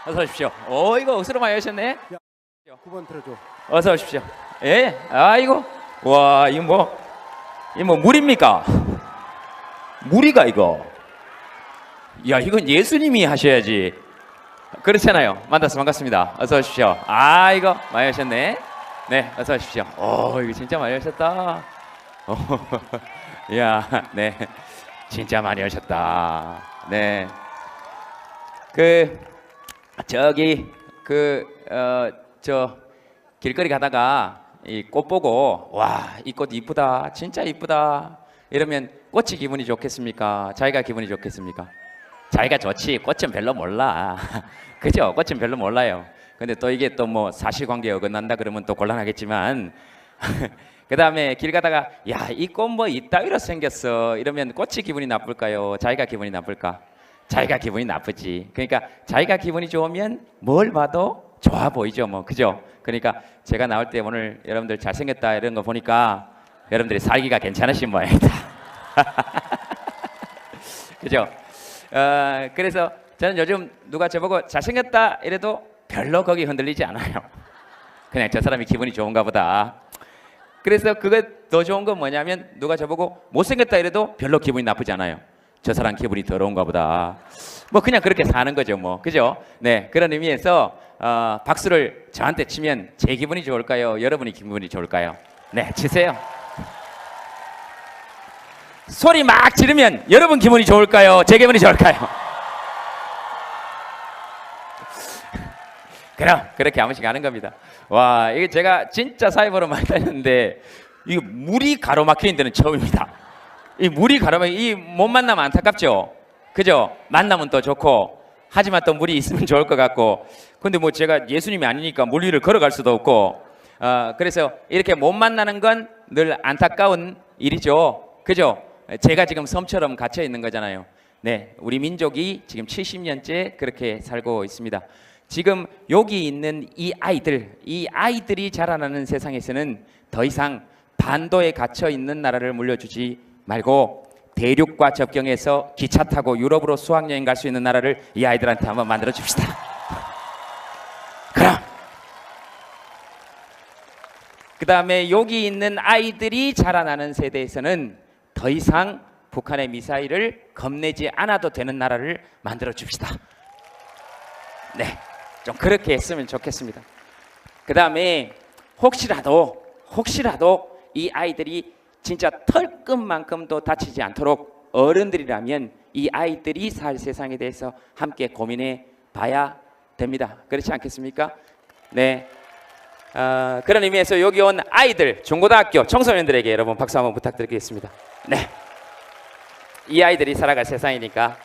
어서 오십시오. 이거 억수로 많이 하셨네. 야, 9번 틀어줘. 어서 오십시오. 예, 아이고, 와, 이거 뭐 물입니까? 물이가 이거. 야, 이건 예수님이 하셔야지. 그렇잖아요. 만나서 반갑습니다. 어서 오십시오. 아, 이거 많이 하셨네. 네, 어서 오십시오. 이거 진짜 많이 하셨다. 야, 네, 진짜 많이 하셨다. 네, 저기 저 길거리 가다가 이 꽃 보고 와, 이 꽃 이쁘다, 진짜 이쁘다 이러면 꽃이 기분이 좋겠습니까? 자기가 기분이 좋겠습니까? 자기가 좋지, 꽃은 별로 몰라. 그죠? 꽃은 별로 몰라요. 근데 또 이게 또 뭐 사실관계에 어긋난다 그러면 또 곤란하겠지만 그 다음에 길 가다가 야, 이 꽃 뭐 이따위로 생겼어 이러면 꽃이 기분이 나쁠까요? 자기가 기분이 나쁠까? 자기가 기분이 나쁘지. 그러니까 자기가 기분이 좋으면 뭘 봐도 좋아 보이죠, 뭐. 그죠? 그러니까 제가 나올 때 오늘 여러분들 잘생겼다 이런 거 보니까 여러분들이 살기가 괜찮으신 모양이다. 그죠? 그래서 저는 요즘 누가 저보고 잘생겼다 이래도 별로 거기 흔들리지 않아요. 그냥 저 사람이 기분이 좋은가 보다. 그래서 그거 더 좋은 건 뭐냐면 누가 저보고 못생겼다 이래도 별로 기분이 나쁘지 않아요. 저 사람 기분이 더러운가 보다. 뭐 그냥 그렇게 사는 거죠, 뭐. 그죠? 네, 그런 의미에서 박수를 저한테 치면 제 기분이 좋을까요? 여러분이 기분이 좋을까요? 네, 치세요. 소리 막 지르면 여러분 기분이 좋을까요? 제 기분이 좋을까요? 그럼 그렇게 한 번씩 하는 겁니다. 와, 이게 제가 진짜 사회보러 많이 다녔는데 이거 물이 가로막히는 데는 처음입니다. 이 물이 가로막히, 이 못 만나면 안타깝죠. 그죠? 만나면 또 좋고, 하지만 또 물이 있으면 좋을 것 같고. 근데 뭐 제가 예수님이 아니니까 물 위를 걸어갈 수도 없고, 그래서 이렇게 못 만나는 건 늘 안타까운 일이죠. 그죠? 제가 지금 섬처럼 갇혀 있는 거잖아요. 네, 우리 민족이 지금 70년째 그렇게 살고 있습니다. 지금 여기 있는 이 아이들이 자라나는 세상에서는 더 이상 반도에 갇혀 있는 나라를 물려주지 말고 대륙과 접경해서 기차 타고 유럽으로 수학여행 갈 수 있는 나라를 이 아이들한테 한번 만들어 줍시다. 그럼 그 다음에 여기 있는 아이들이 자라나는 세대에서는 더 이상 북한의 미사일을 겁내지 않아도 되는 나라를 만들어 줍시다. 네, 좀 그렇게 했으면 좋겠습니다. 그 다음에 혹시라도 이 아이들이 진짜 털끝만큼도 다치지 않도록 어른들이라면 이 아이들이 살 세상에 대해서 함께 고민해 봐야 됩니다. 그렇지 않겠습니까? 네. 그런 의미에서 여기 온 아이들, 중고등학교 청소년들에게 여러분 박수 한번 부탁드리겠습니다. 네. 이 아이들이 살아갈 세상이니까.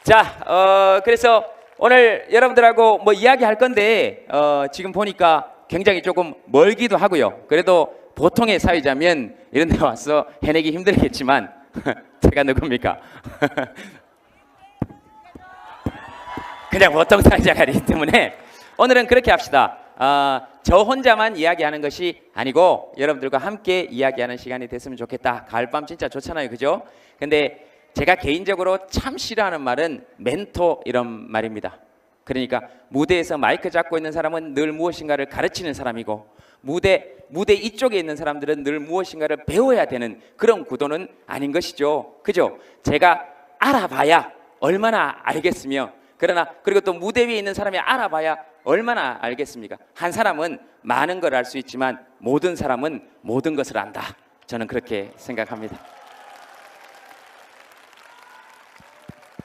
자, 그래서 오늘 여러분들하고 뭐 이야기할 건데 지금 보니까 굉장히 조금 멀기도 하고요. 그래도 보통의 사회자면 이런 데 와서 해내기 힘들겠지만 제가 누굽니까? 그냥 보통 사회자가 아니기 때문에 오늘은 그렇게 합시다. 저 혼자만 이야기하는 것이 아니고 여러분들과 함께 이야기하는 시간이 됐으면 좋겠다. 가을밤 진짜 좋잖아요, 그죠? 근데 제가 개인적으로 참 싫어하는 말은 멘토 이런 말입니다. 그러니까 무대에서 마이크 잡고 있는 사람은 늘 무엇인가를 가르치는 사람이고 무대 이쪽에 있는 사람들은 늘 무엇인가를 배워야 되는 그런 구도는 아닌 것이죠. 그죠? 제가 알아봐야 얼마나 알겠으며 그리고 또 무대 위에 있는 사람이 알아봐야 얼마나 알겠습니까? 한 사람은 많은 걸 알 수 있지만 모든 사람은 모든 것을 안다. 저는 그렇게 생각합니다.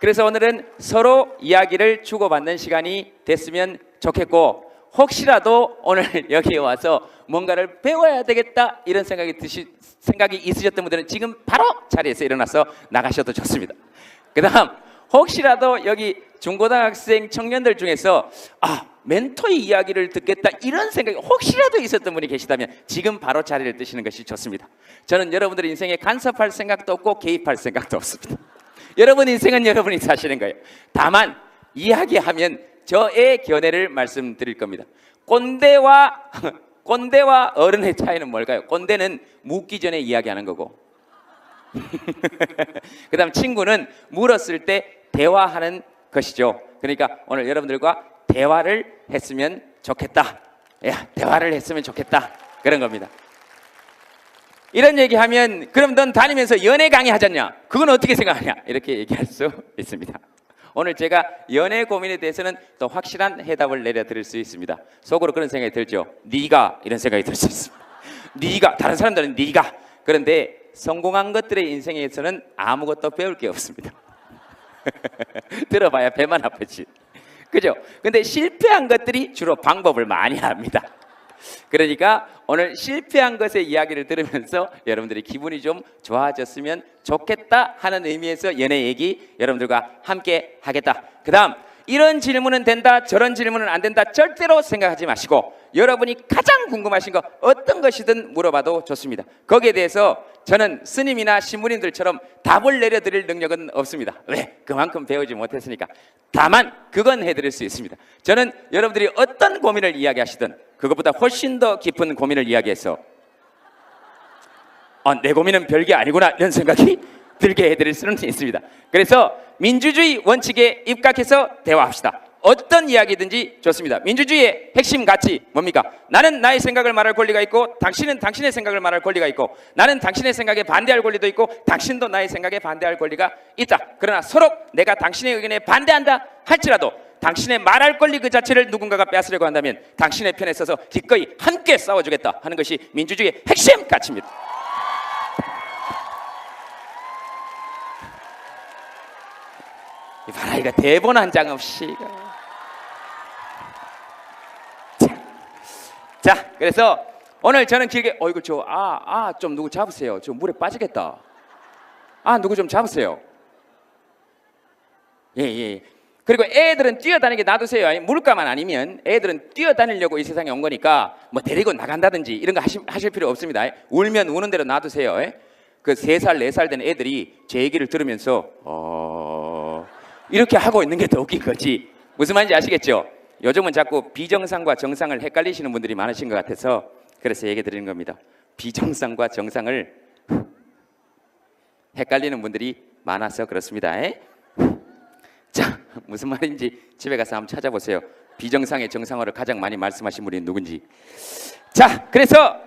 그래서 오늘은 서로 이야기를 주고받는 시간이 됐으면 좋겠고 혹시라도 오늘 여기에 와서 뭔가를 배워야 되겠다 이런 생각이 있으셨던 분들은 지금 바로 자리에서 일어나서 나가셔도 좋습니다. 그 다음 혹시라도 여기 중고등학생 청년들 중에서 멘토의 이야기를 듣겠다 이런 생각이 혹시라도 있었던 분이 계시다면 지금 바로 자리를 뜨시는 것이 좋습니다. 저는 여러분들의 인생에 간섭할 생각도 없고 개입할 생각도 없습니다. 여러분 인생은 여러분이 사시는 거예요. 다만 이야기하면 저의 견해를 말씀드릴 겁니다. 꼰대와 어른의 차이는 뭘까요? 꼰대는 묻기 전에 이야기하는 거고 그 다음 친구는 물었을 때 대화하는 것이죠. 그러니까 오늘 여러분들과 대화를 했으면 좋겠다. 야, 대화를 했으면 좋겠다. 그런 겁니다. 이런 얘기하면 그럼 넌 다니면서 연애 강의 하잖냐? 그건 어떻게 생각하냐? 이렇게 얘기할 수 있습니다. 오늘 제가 연애 고민에 대해서는 또 확실한 해답을 내려드릴 수 있습니다. 속으로 그런 생각이 들죠. 네가 이런 생각이 들 수 있습니다. 네가 다른 사람들은 네가 그런데 성공한 것들의 인생에서는 아무것도 배울 게 없습니다. 들어봐야 배만 아프지. 그죠? 근데 실패한 것들이 주로 방법을 많이 합니다. 그러니까 오늘 실패한 것의 이야기를 들으면서 여러분들이 기분이 좀 좋아졌으면 좋겠다 하는 의미에서 연애 얘기 여러분들과 함께 하겠다. 그 다음 이런 질문은 된다 저런 질문은 안 된다 절대로 생각하지 마시고 여러분이 가장 궁금하신 거 어떤 것이든 물어봐도 좋습니다. 거기에 대해서 저는 스님이나 신부님들처럼 답을 내려드릴 능력은 없습니다. 왜? 그만큼 배우지 못했으니까. 다만 그건 해드릴 수 있습니다. 저는 여러분들이 어떤 고민을 이야기하시든 그것보다 훨씬 더 깊은 고민을 이야기해서 내 고민은 별게 아니구나 이런 생각이 들게 해드릴 수는 있습니다. 그래서 민주주의 원칙에 입각해서 대화합시다. 어떤 이야기든지 좋습니다. 민주주의의 핵심 가치 뭡니까? 나는 나의 생각을 말할 권리가 있고 당신은 당신의 생각을 말할 권리가 있고 나는 당신의 생각에 반대할 권리도 있고 당신도 나의 생각에 반대할 권리가 있다. 그러나 서로 내가 당신의 의견에 반대한다 할지라도 당신의 말할 권리 그 자체를 누군가가 빼앗으려고 한다면 당신의 편에 서서 기꺼이 함께 싸워주겠다 하는 것이 민주주의의 핵심 가치입니다. 봐라 이거 대본 한 장 없이 자 그래서 오늘 저는 길게 이거 좀 누구 잡으세요. 저 물에 빠지겠다. 누구 좀 잡으세요. 예. 그리고 애들은 뛰어다니게 놔두세요. 물가만 아니면 애들은 뛰어다니려고 이 세상에 온 거니까 뭐 데리고 나간다든지 이런 거 하실 필요 없습니다. 울면 우는 대로 놔두세요. 그 3살 4살 된 애들이 제 얘기를 들으면서 이렇게 하고 있는 게 더 웃긴 거지. 무슨 말인지 아시겠죠? 요즘은 자꾸 비정상과 정상을 헷갈리시는 분들이 많으신 것 같아서 그래서 얘기 드리는 겁니다. 비정상과 정상을 헷갈리는 분들이 많아서 그렇습니다. 자, 무슨 말인지 집에 가서 한번 찾아보세요. 비정상의 정상어를 가장 많이 말씀하신 분이 누군지. 자, 그래서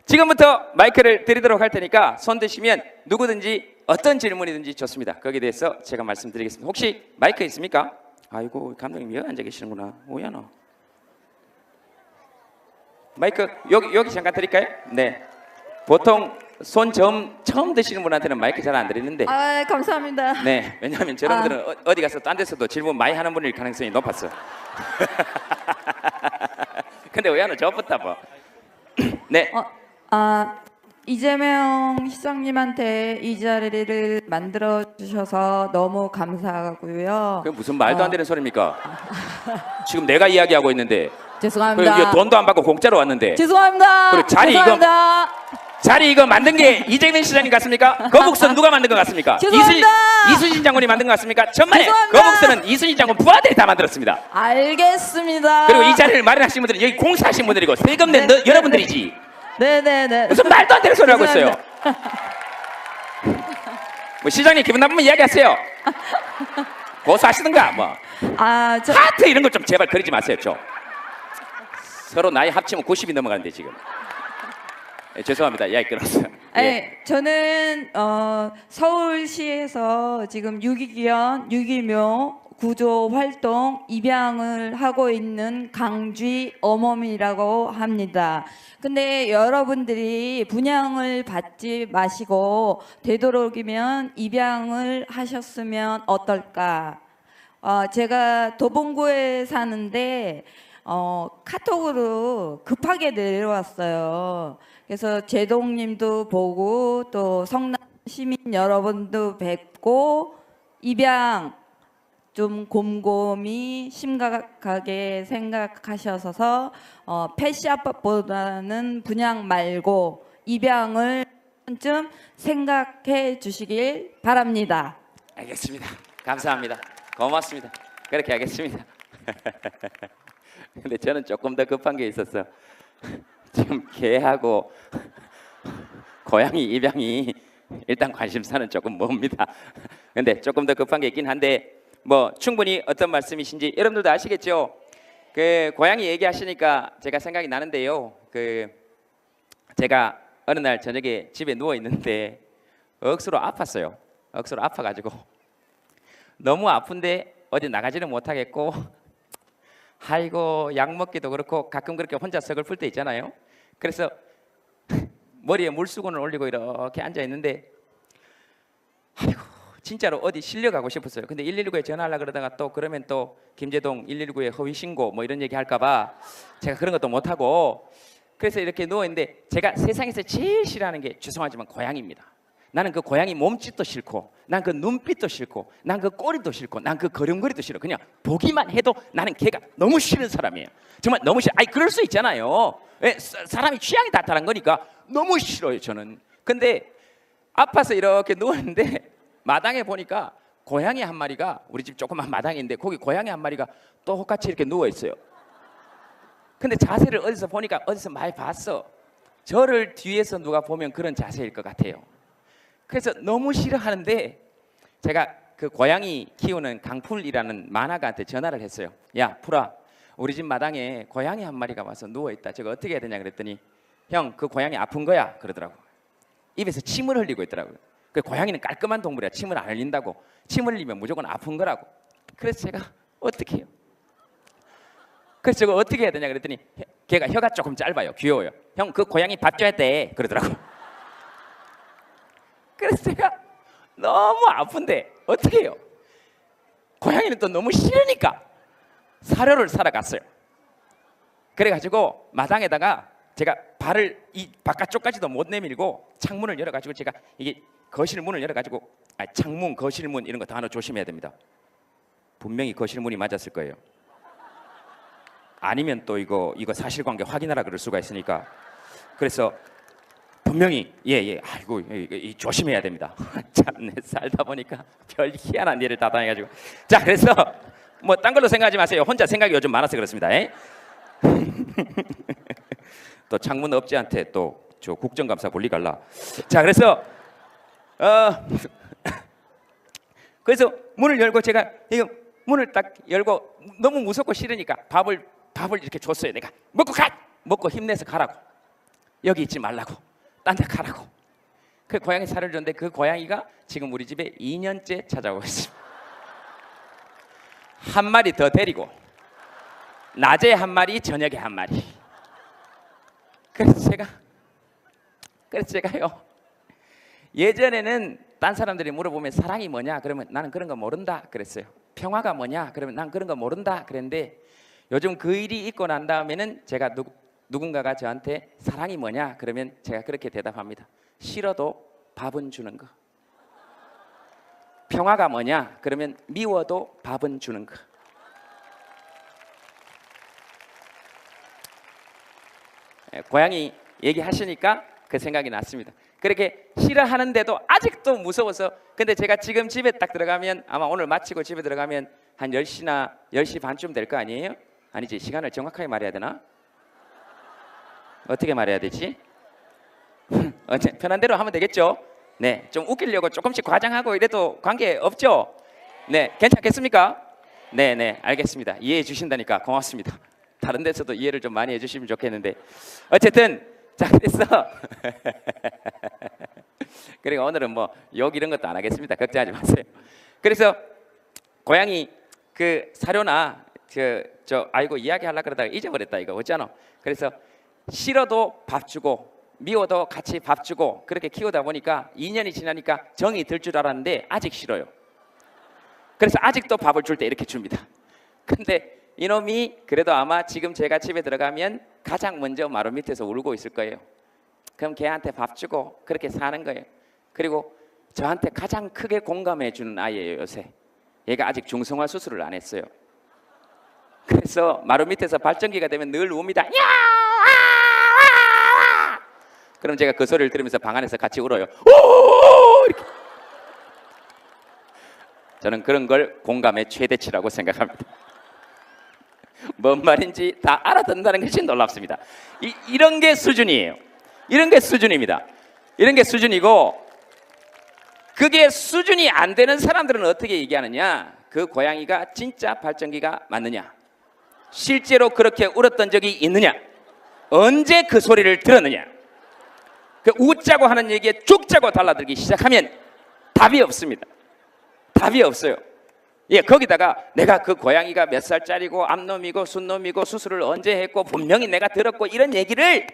지금부터 마이크를 드리도록 할 테니까 손 드시면 누구든지 어떤 질문이든지 좋습니다. 거기에 대해서 제가 말씀드리겠습니다. 혹시 마이크 있습니까? 아이고 감독님 여기 앉아 계시는구나. 오야나. 마이크 여기 잠깐 드릴까요? 네. 보통 손 처음 드시는 분한테는 마이크 잘 안 드리는데. 감사합니다. 네. 왜냐하면 저런 분들은 어디 가서 딴 데서도 질문 많이 하는 분일 가능성이 높았어. 근데 오야나 저부터 뭐. 네. 이재명 시장님한테 이 자리를 만들어 주셔서 너무 감사하고요. 그게 무슨 말도 안 되는 소리입니까? 지금 내가 이야기하고 있는데. 죄송합니다. 돈도 안 받고 공짜로 왔는데. 죄송합니다. 그리고 자리 이거 만든 게 이재명 시장님 같습니까? 거북선 누가 만든 것 같습니까? 죄송합니다. 이순신 장군이 만든 것 같습니까? 천만에 죄송합니다. 거북선은 이순신 장군 부하들이 다 만들었습니다. 알겠습니다. 그리고 이 자리를 마련하신 분들은 여기 공사하신 분들이고 세금 낸 여러분들이지. 네네네. 무슨 말도 안 되는 소리 하고 있어요. 뭐 시장님 기분 나쁘면 이야기하세요. 고소하시든가 뭐. 하트 이런 거 좀 제발 그리지 마세요. 좀. 서로 나이 합치면 90이 넘어가는데 지금. 죄송합니다. 이야기 끊었어. 저는 서울시에서 지금 유기견 구조 활동 입양을 하고 있는 강쥐 어멈이라고 합니다. 근데 여러분들이 분양을 받지 마시고 되도록이면 입양을 하셨으면 어떨까? 제가 도봉구에 사는데 카톡으로 급하게 내려왔어요. 그래서 제동님도 보고 또 성남 시민 여러분도 뵙고 입양 좀 곰곰이 심각하게 생각하셔서 펫샵보다는 분양 말고 입양을 좀 생각해 주시길 바랍니다. 알겠습니다. 감사합니다. 고맙습니다. 그렇게 하겠습니다. 근데 저는 조금 더 급한 게 있었어. 지금 개하고 고양이 입양이 일단 관심사는 조금 멉니다. 근데 조금 더 급한 게 있긴 한데 뭐 충분히 어떤 말씀이신지 여러분들도 아시겠죠? 그 고양이 얘기하시니까 제가 생각이 나는데요. 그 제가 어느 날 저녁에 집에 누워 있는데 억수로 아팠어요. 억수로 아파가지고 너무 아픈데 어디 나가지는 못하겠고, 아이고 약 먹기도 그렇고 가끔 그렇게 혼자 서글플 때 있잖아요. 그래서 머리에 물수건을 올리고 이렇게 앉아 있는데, 아이고 진짜로 어디 실려가고 싶었어요. 근데 119에 전화하려고 그러다가 또 그러면 또 김제동 119에 허위 신고 뭐 이런 얘기 할까봐 제가 그런 것도 못하고, 그래서 이렇게 누워있는데 제가 세상에서 제일 싫어하는 게, 죄송하지만 고양이입니다. 나는 그 고양이 몸짓도 싫고, 난 그 눈빛도 싫고, 난 그 꼬리도 싫고, 난 그 걸음걸이도 싫어. 그냥 보기만 해도 나는 걔가 너무 싫은 사람이에요. 정말 너무 싫어. 아니 그럴 수 있잖아요. 사람이 취향이 다 다른 거니까 너무 싫어요 저는. 근데 아파서 이렇게 누웠는데 마당에 보니까 고양이 한 마리가, 우리 집 조그만 마당인데 거기 고양이 한 마리가 똑같이 이렇게 누워 있어요. 근데 자세를 어디서 보니까, 어디서 많이 봤어. 저를 뒤에서 누가 보면 그런 자세일 것 같아요. 그래서 너무 싫어하는데 제가 그 고양이 키우는 강풀이라는 만화가한테 전화를 했어요. 야 풀아, 우리 집 마당에 고양이 한 마리가 와서 누워있다. 저거 어떻게 해야 되냐 그랬더니, 형 그 고양이 아픈 거야 그러더라고. 입에서 침을 흘리고 있더라고요. 그 고양이는 깔끔한 동물이야. 침을 안 흘린다고. 침 흘리면 무조건 아픈 거라고. 그래서 제가 어떻게 해요? 그래서 저거 어떻게 해야 되냐 그랬더니, 걔가 혀가 조금 짧아요. 귀여워요. 형 그 고양이 밥 줘야 돼 그러더라고. 그래서 제가 너무 아픈데 어떻게 해요? 고양이는 또 너무 싫으니까 사료를 사러 갔어요. 그래가지고 마당에다가 제가 발을 이 바깥쪽까지도 못 내밀고 창문을 열어가지고, 제가 이게 거실 문을 열어가지고, 창문, 거실 문 이런 거 단어 조심해야 됩니다. 분명히 거실 문이 맞았을 거예요. 아니면 또 이거 사실관계 확인하라 그럴 수가 있으니까. 그래서 분명히 아이고 조심해야 됩니다. 참 살다 보니까 별 희한한 일을 다 당해가지고. 자, 그래서 뭐 딴 걸로 생각하지 마세요. 혼자 생각이 요즘 많아서 그렇습니다. 또 창문 업체한테 또 저 국정감사 권리 갈라. 자, 그래서 그래서 문을 열고, 제가 이거 문을 딱 열고 너무 무섭고 싫으니까 밥을 이렇게 줬어요. 내가 먹고 힘내서 가라고. 여기 있지 말라고. 딴 데 가라고. 그 고양이 살을 줬는데 그 고양이가 지금 우리 집에 2년째 찾아오고 있습니다. 한 마리 더 데리고, 낮에 한 마리, 저녁에 한 마리. 그래서 제가요, 예전에는 딴 사람들이 물어보면 사랑이 뭐냐 그러면 나는 그런 거 모른다 그랬어요. 평화가 뭐냐 그러면 난 그런 거 모른다 그랬는데, 요즘 그 일이 있고 난 다음에는 제가 누군가가 저한테 사랑이 뭐냐 그러면 제가 그렇게 대답합니다. 싫어도 밥은 주는 거. 평화가 뭐냐 그러면 미워도 밥은 주는 거. 고양이 얘기하시니까 그 생각이 났습니다. 그렇게 싫어하는데도 아직도 무서워서. 근데 제가 지금 집에 딱 들어가면, 아마 오늘 마치고 집에 들어가면 한 10시나 10시 반쯤 될 거 아니에요? 아니지, 시간을 정확하게 말해야 되나? 어떻게 말해야 되지? 편한 대로 하면 되겠죠? 네, 좀 웃기려고 조금씩 과장하고 이래도 관계 없죠? 네, 괜찮겠습니까? 네, 알겠습니다. 이해해 주신다니까 고맙습니다. 다른 데서도 이해를 좀 많이 해주시면 좋겠는데, 어쨌든 자, 그래서 그리고 오늘은 뭐 욕 이런 것도 안 하겠습니다. 걱정하지 마세요. 그래서 고양이 그 사료나 저 아이고 이야기하려고 그러다가 잊어버렸다 이거 어쩌노. 그래서 싫어도 밥 주고 미워도 같이 밥 주고 그렇게 키우다 보니까 2년이 지나니까 정이 들 줄 알았는데 아직 싫어요. 그래서 아직도 밥을 줄 때 이렇게 줍니다. 근데 이놈이 그래도 아마 지금 제가 집에 들어가면 가장 먼저 마루 밑에서 울고 있을 거예요. 그럼 걔한테 밥 주고 그렇게 사는 거예요. 그리고 저한테 가장 크게 공감해 주는 아이예요 요새. 얘가 아직 중성화 수술을 안 했어요. 그래서 마루 밑에서 발전기가 되면 늘 웁니다. 야! 그럼 제가 그 소리를 들으면서 방 안에서 같이 울어요. 오! 이렇게. 저는 그런 걸 공감의 최대치라고 생각합니다. 뭔 말인지 다 알아듣는다는 것이 놀랍습니다. 이런 게 수준이에요. 이런 게 수준입니다. 이런 게 수준이고, 그게 수준이 안 되는 사람들은 어떻게 얘기하느냐? 그 고양이가 진짜 발전기가 맞느냐? 실제로 그렇게 울었던 적이 있느냐? 언제 그 소리를 들었느냐? 그 웃자고 하는 얘기에 죽자고 달라들기 시작하면 답이 없습니다. 답이 없어요. 예, 거기다가 내가 그 고양이가 몇 살짜리고 암놈이고 순놈이고 수술을 언제 했고 분명히 내가 들었고 이런 얘기를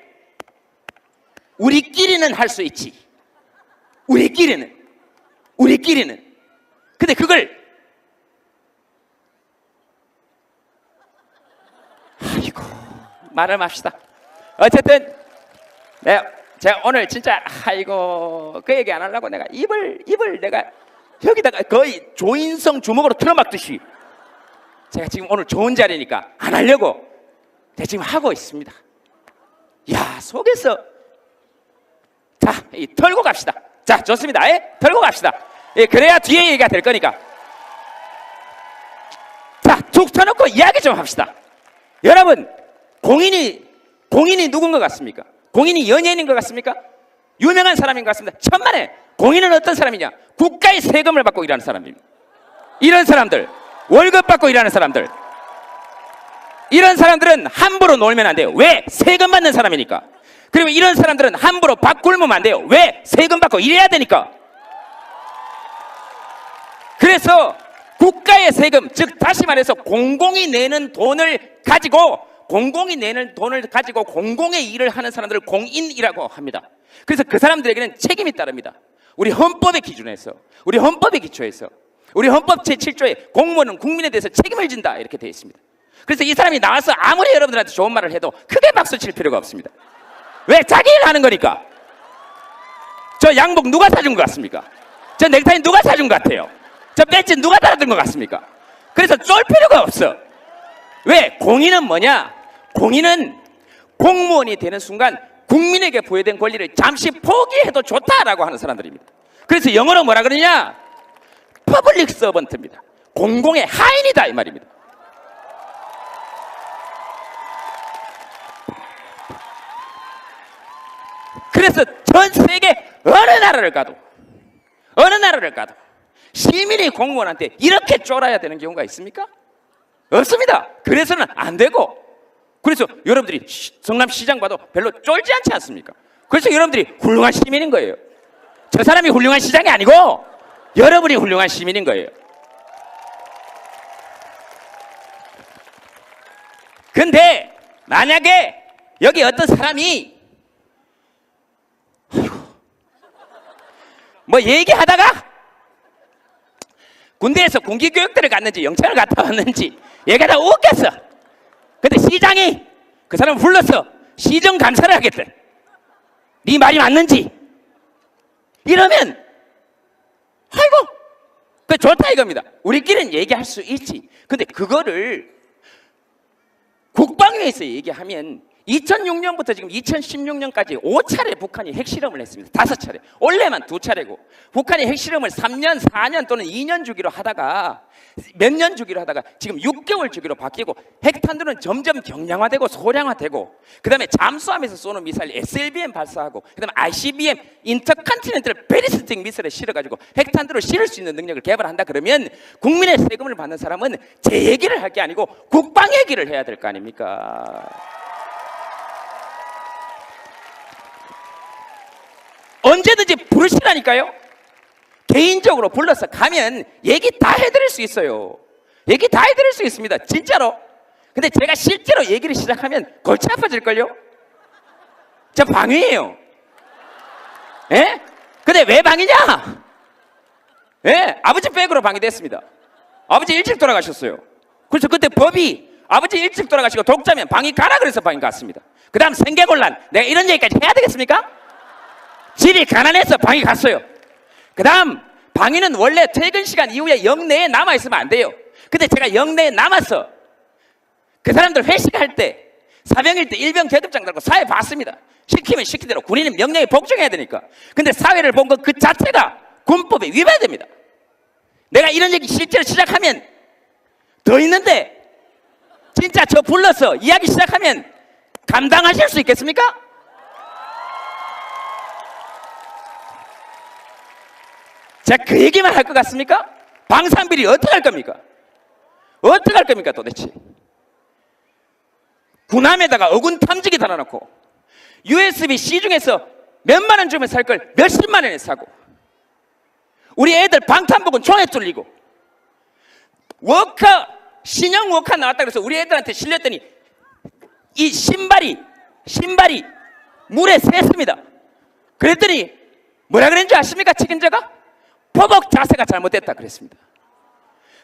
우리끼리는 할 수 있지. 우리끼리는. 근데 그걸 아이고 말을 맙시다. 어쨌든 제가 오늘 진짜 아이고 그 얘기 안 하려고 내가 입을 내가 여기다가 거의 조인성 주먹으로 틀어막듯이 제가 지금 오늘 좋은 자리니까 안 하려고 제가 지금 하고 있습니다. 야, 속에서 자, 털고 갑시다. 자, 좋습니다. 털고 갑시다. 그래야 뒤에 얘기가 될 거니까. 자, 툭 터놓고 이야기 좀 합시다. 여러분, 공인이 누군 것 같습니까? 공인이 연예인인 것 같습니까? 유명한 사람인 것 같습니다. 천만에 공인은 어떤 사람이냐? 국가의 세금을 받고 일하는 사람입니다. 이런 사람들, 월급 받고 일하는 사람들, 이런 사람들은 함부로 놀면 안 돼요. 왜? 세금 받는 사람이니까. 그리고 이런 사람들은 함부로 밥 굶으면 안 돼요. 왜? 세금 받고 일해야 되니까. 그래서 국가의 세금, 즉 다시 말해서 공공이 내는 돈을 가지고 공공의 일을 하는 사람들을 공인이라고 합니다. 그래서 그 사람들에게는 책임이 따릅니다. 우리 헌법의 기준에서, 우리 헌법의 기초에서, 우리 헌법 제7조에 공무원은 국민에 대해서 책임을 진다 이렇게 되어 있습니다. 그래서 이 사람이 나와서 아무리 여러분들한테 좋은 말을 해도 크게 박수 칠 필요가 없습니다. 왜? 자기 일 하는 거니까. 저 양복 누가 사준 것 같습니까? 저 넥타이 누가 사준 것 같아요? 저 배지 누가 달아준 것 같습니까? 그래서 쫄 필요가 없어. 왜? 공인은 뭐냐? 공인은 공무원이 되는 순간 국민에게 부여된 권리를 잠시 포기해도 좋다라고 하는 사람들입니다. 그래서 영어로 뭐라 그러냐? 퍼블릭 서번트입니다. 공공의 하인이다 이 말입니다. 그래서 전 세계 어느 나라를 가도 시민이 공무원한테 이렇게 쫄아야 되는 경우가 있습니까? 없습니다. 그래서는 안 되고, 그래서 여러분들이 성남시장 봐도 별로 쫄지 않지 않습니까? 그래서 여러분들이 훌륭한 시민인 거예요. 저 사람이 훌륭한 시장이 아니고 여러분이 훌륭한 시민인 거예요. 근데 만약에 여기 어떤 사람이 뭐 얘기하다가 군대에서 군기교육대를 갔는지 영창을 갔다 왔는지 얘기하다가 웃겼어. 근데 시장이 그 사람을 불러서 시정 감사를 하겠대. 네 말이 맞는지. 이러면 아이고 그 좋다 이겁니다. 우리끼리는 얘기할 수 있지. 근데 그거를 국방위에서 얘기하면 2006년부터 지금 2016년까지 5차례 북한이 핵실험을 했습니다. 5차례. 원래만 2차례고 북한이 핵실험을 3년, 4년 또는 2년 주기로 하다가 몇 년 주기로 하다가 지금 6개월 주기로 바뀌고 핵탄두는 점점 경량화되고 소량화되고 그 다음에 잠수함에서 쏘는 미사일 SLBM 발사하고 그 다음에 ICBM 인터컨티넨탈 배리스틱 미사일을 실어가지고 핵탄두를 실을 수 있는 능력을 개발한다 그러면 국민의 세금을 받는 사람은 제 얘기를 할 게 아니고 국방 얘기를 해야 될 거 아닙니까? 언제든지 부르시라니까요. 개인적으로 불러서 가면 얘기 다 해드릴 수 있어요. 얘기 다 해드릴 수 있습니다. 진짜로. 근데 제가 실제로 얘기를 시작하면 골치 아파질걸요. 저 방위예요. 예? 근데 왜 방이냐? 예? 아버지 백으로 방위됐습니다. 아버지 일찍 돌아가셨어요. 그래서 그때 법이 아버지 일찍 돌아가시고 독자면 방위 가라 그래서 방위 갔습니다. 그 다음 생계곤란. 내가 이런 얘기까지 해야 되겠습니까? 집이 가난해서 방위 갔어요. 그 다음 방위는 원래 퇴근 시간 이후에 영내에 남아있으면 안 돼요. 근데 제가 영내에 남아서 그 사람들 회식할 때 사병일 때 일병 계급장 달고 사회 봤습니다. 시키면 시키대로 군인은 명령에 복종해야 되니까. 근데 사회를 본 것 그 자체가 군법에 위반됩니다. 내가 이런 얘기 실제로 시작하면 더 있는데 진짜 저 불러서 이야기 시작하면 감당하실 수 있겠습니까? 제가 그 얘기만 할 것 같습니까? 방산비리 어떻게 할 겁니까? 어떻게 할 겁니까 도대체? 군함에다가 어군 탐지기 달아놓고 USB 시중에서 몇만 원 주면 살 걸 몇십만 원에 사고, 우리 애들 방탄복은 총에 뚫리고, 워카 신형 워카 나왔다 그래서 우리 애들한테 실렸더니 이 신발이 물에 샜습니다. 그랬더니 뭐라 그랬는지 아십니까? 책임자가 포복 자세가 잘못됐다 그랬습니다.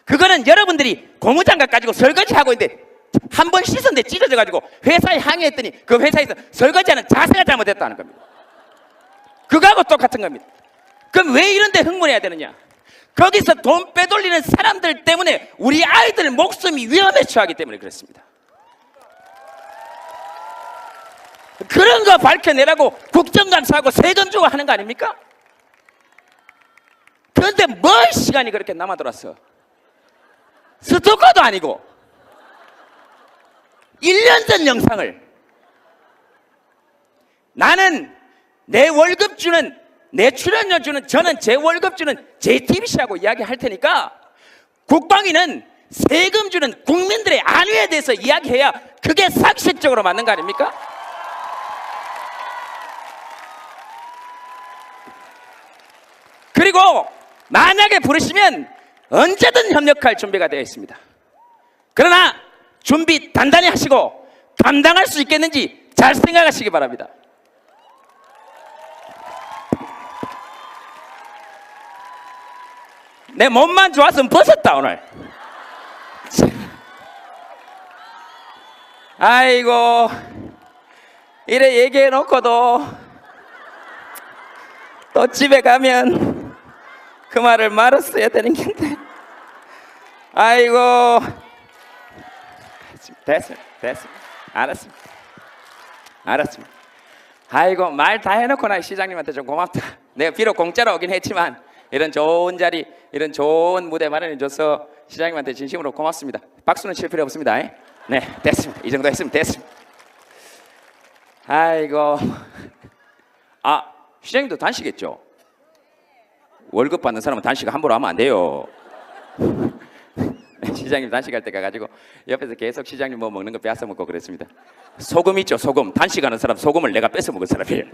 그거는 여러분들이 고무장갑 가지고 설거지하고 있는데 한 번 씻었는데 찢어져 가지고 회사에 항의했더니 그 회사에서 설거지하는 자세가 잘못됐다는 겁니다. 그거하고 똑같은 겁니다. 그럼 왜 이런 데 흥분해야 되느냐? 거기서 돈 빼돌리는 사람들 때문에 우리 아이들 목숨이 위험에 처하기 때문에 그렇습니다. 그런 거 밝혀내라고 국정감사하고 세금 주고 하는 거 아닙니까? 그런데 뭘 시간이 그렇게 남아돌았어? 스토커도 아니고 1년 전 영상을 나는 내 월급 주는, 내 출연료 주는, 저는 제 월급 주는 JTBC하고 이야기할 테니까 국방위는 세금 주는 국민들의 안위에 대해서 이야기해야 그게 상식적으로 맞는 거 아닙니까? 그리고 만약에 부르시면 언제든 협력할 준비가 되어 있습니다. 그러나 준비 단단히 하시고 감당할 수 있겠는지 잘 생각하시기 바랍니다. 내 몸만 좋았으면 벗었다 오늘. 아이고 이래 얘기해 놓고도 또 집에 가면 그 말을 말았어야 되는 건데. 아이고 됐습니다. 알았습니다. 아이고 말 다 해놓고 나 시장님한테 좀 고맙다. 내가 비록 공짜로 오긴 했지만 이런 좋은 자리, 이런 좋은 무대 마련해줘서 시장님한테 진심으로 고맙습니다. 박수는 칠 필요 없습니다. 네, 됐습니다. 이 정도 했으면 됐습니다. 아이고, 시장님도 단식했죠? 월급 받는 사람은 단식 함부로 하면 안 돼요. 시장님 단식할 때 가가지고 옆에서 계속 시장님 뭐 먹는 거 빼앗아 먹고 그랬습니다. 소금 있죠, 소금. 단식하는 사람 소금을 내가 뺏어 먹은 사람이에요.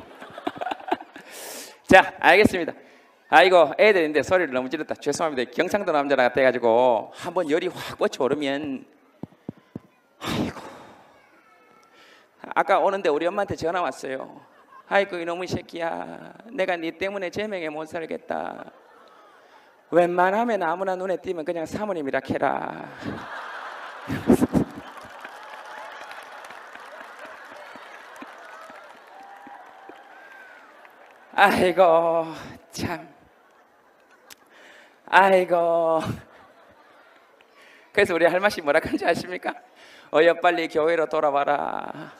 자, 알겠습니다. 아이고 애들인데 소리를 너무 질렀다. 죄송합니다. 경상도 남자라 같아가지고 한번 열이 확 뻗쳐오르면, 아이고 아까 오는데 우리 엄마한테 전화 왔어요. 아이고 이놈의 새끼야, 내가 네 때문에 제명에 못 살겠다. 웬만하면 아무나 눈에 띄면 그냥 사모님이라 캐라. 아이고 참, 아이고. 그래서 우리 할머니 뭐라 하는지 아십니까? 어여 빨리 교회로 돌아와라.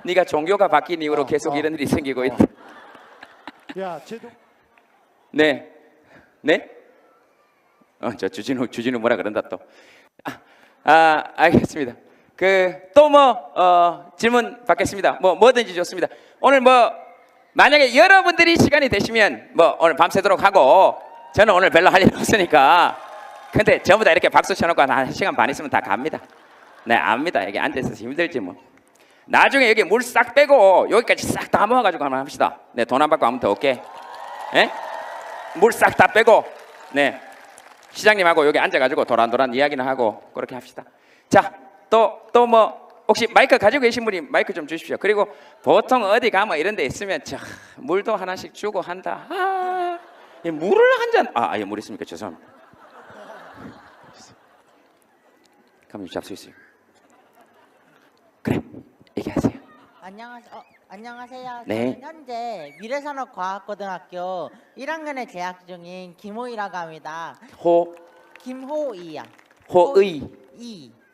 네가 종교가 바뀐 이후로 계속 이런 일이 생기고 있다. 야, 제도. 네, 네? 저 주진우 뭐라 그런다 또. 알겠습니다. 또 질문 받겠습니다. 뭐든지 좋습니다. 오늘 만약에 여러분들이 시간이 되시면 오늘 밤새도록 하고, 저는 오늘 별로 할 일 없으니까. 근데 전부 다 이렇게 박수 쳐놓고 한 1시간 반 있으면 다 갑니다. 네, 압니다. 여기 앉아있어서 힘들지 뭐. 나중에 여기 물 싹 빼고 여기까지 싹 다 모아가지고 한번 합시다. 네, 돈 안 받고 하면 더 올게. 네? 물 싹 다 빼고, 네, 시장님하고 여기 앉아가지고 도란도란 이야기는 하고 그렇게 합시다. 자, 또 혹시 마이크 가지고 계신 분이 마이크 좀 주십시오. 그리고 보통 어디 가면 이런 데 있으면 물도 하나씩 주고 한다. 이 물을 한 잔, 물 있습니까? 죄송합니다. 감독님 잡수 있어요. 그래, 얘기하세요. 안녕하세요. 네. 저는 현재 미래산업과학고등학교 1학년에 재학 중인 김호이라고 합니다. 김호이요.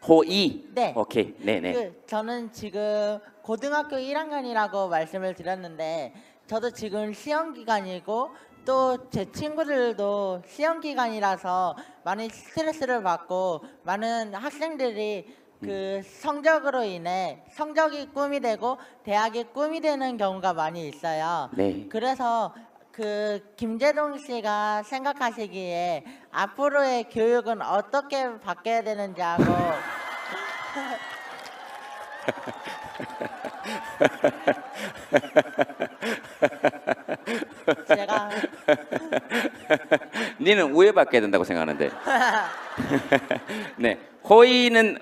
호이. 네. 오케이. 네네. 저는 지금 고등학교 1학년이라고 말씀을 드렸는데, 저도 지금 시험 기간이고 또 제 친구들도 시험 기간이라서 많이 스트레스를 받고, 많은 학생들이 성적으로 인해 성적이 꿈이 되고 대학이 꿈이 되는 경우가 많이 있어요. 네. 그래서 그 김재동 씨가 생각하시기에 앞으로의 교육은 어떻게 바뀌어야 되는지 하고 제가 니는 우회받게 된다고 생각하는데. 네, 호의는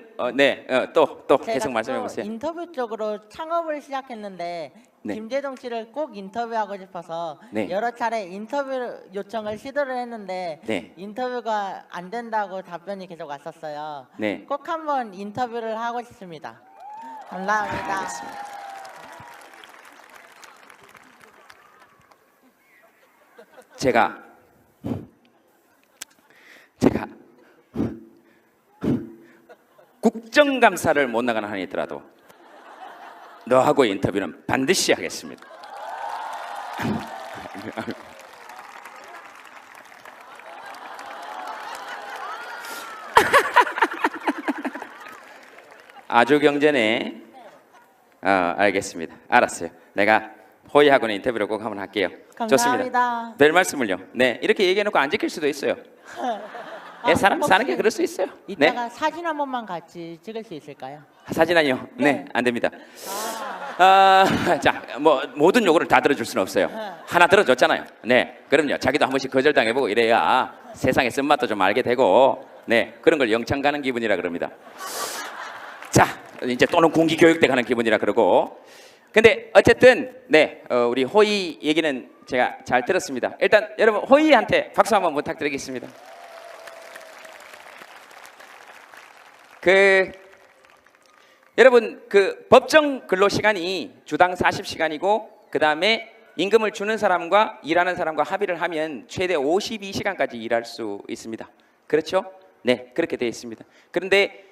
또 제가 계속 말씀해 또 보세요. 인터뷰 쪽으로 창업을 시작했는데 네. 김재동 씨를 꼭 인터뷰하고 싶어서 네. 여러 차례 인터뷰 요청을 시도를 했는데 네. 인터뷰가 안 된다고 답변이 계속 왔었어요. 네. 꼭 한번 인터뷰를 하고 싶습니다. 감사합니다. 알겠습니다. 제가 국정감사를 못 나가는 한이 있더라도 너하고 인터뷰는 반드시 하겠습니다. 아주경제네. 알겠습니다. 알았어요. 내가 호의하고는 인터뷰를 꼭 한번 할게요. 감사합니다. 좋습니다. 별 말씀을요. 네, 이렇게 얘기해놓고 안 지킬 수도 있어요. 사람 사는 게 그럴 수 있어요. 이따가 사진 한 번만 같이 찍을 수 있을까요? 사진 아니요. 네. 안 됩니다. 자, 뭐 모든 요구를 다 들어줄 수는 없어요. 하나 들어줬잖아요. 네, 그럼요. 자기도 한 번씩 거절당해보고 이래야 세상의 쓴맛도 좀 알게 되고, 네, 그런 걸 영창 가는 기분이라 그럽니다. 자, 이제 또는 군기 교육대 가는 기분이라 그러고. 근데 어쨌든 네, 우리 호의 얘기는 제가 잘 들었습니다. 일단 여러분 호의한테 박수 한번 부탁드리겠습니다. 여러분 그 법정 근로 시간이 주당 40시간이고 그 다음에 임금을 주는 사람과 일하는 사람과 합의를 하면 최대 52시간까지 일할 수 있습니다. 그렇죠? 네, 그렇게 되어 있습니다. 그런데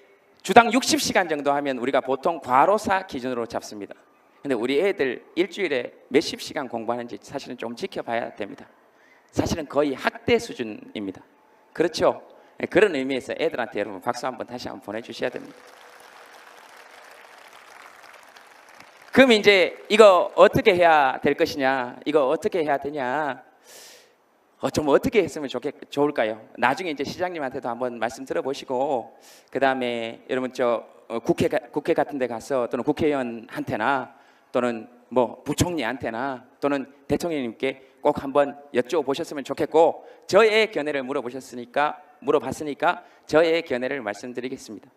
주당 60시간 정도 하면 우리가 보통 과로사 기준으로 잡습니다. 근데 우리 애들 일주일에 몇십 시간 공부하는지 사실은 좀 지켜봐야 됩니다. 사실은 거의 학대 수준입니다. 그렇죠? 네, 그런 의미에서 애들한테 여러분 박수 한번 다시 한번 보내주셔야 됩니다. 그럼 이제 이거 어떻게 해야 될 것이냐, 이거 어떻게 해야 되냐, 좀 어떻게 했으면 좋을까요? 나중에 이제 시장님한테도 한번 말씀 들어보시고, 그 다음에 여러분 국회 같은 데 가서 또는 국회의원한테나 또는 뭐 부총리한테나 또는 대통령님께 꼭 한번 여쭤보셨으면 좋겠고, 저의 견해를 물어봤으니까 저의 견해를 말씀드리겠습니다.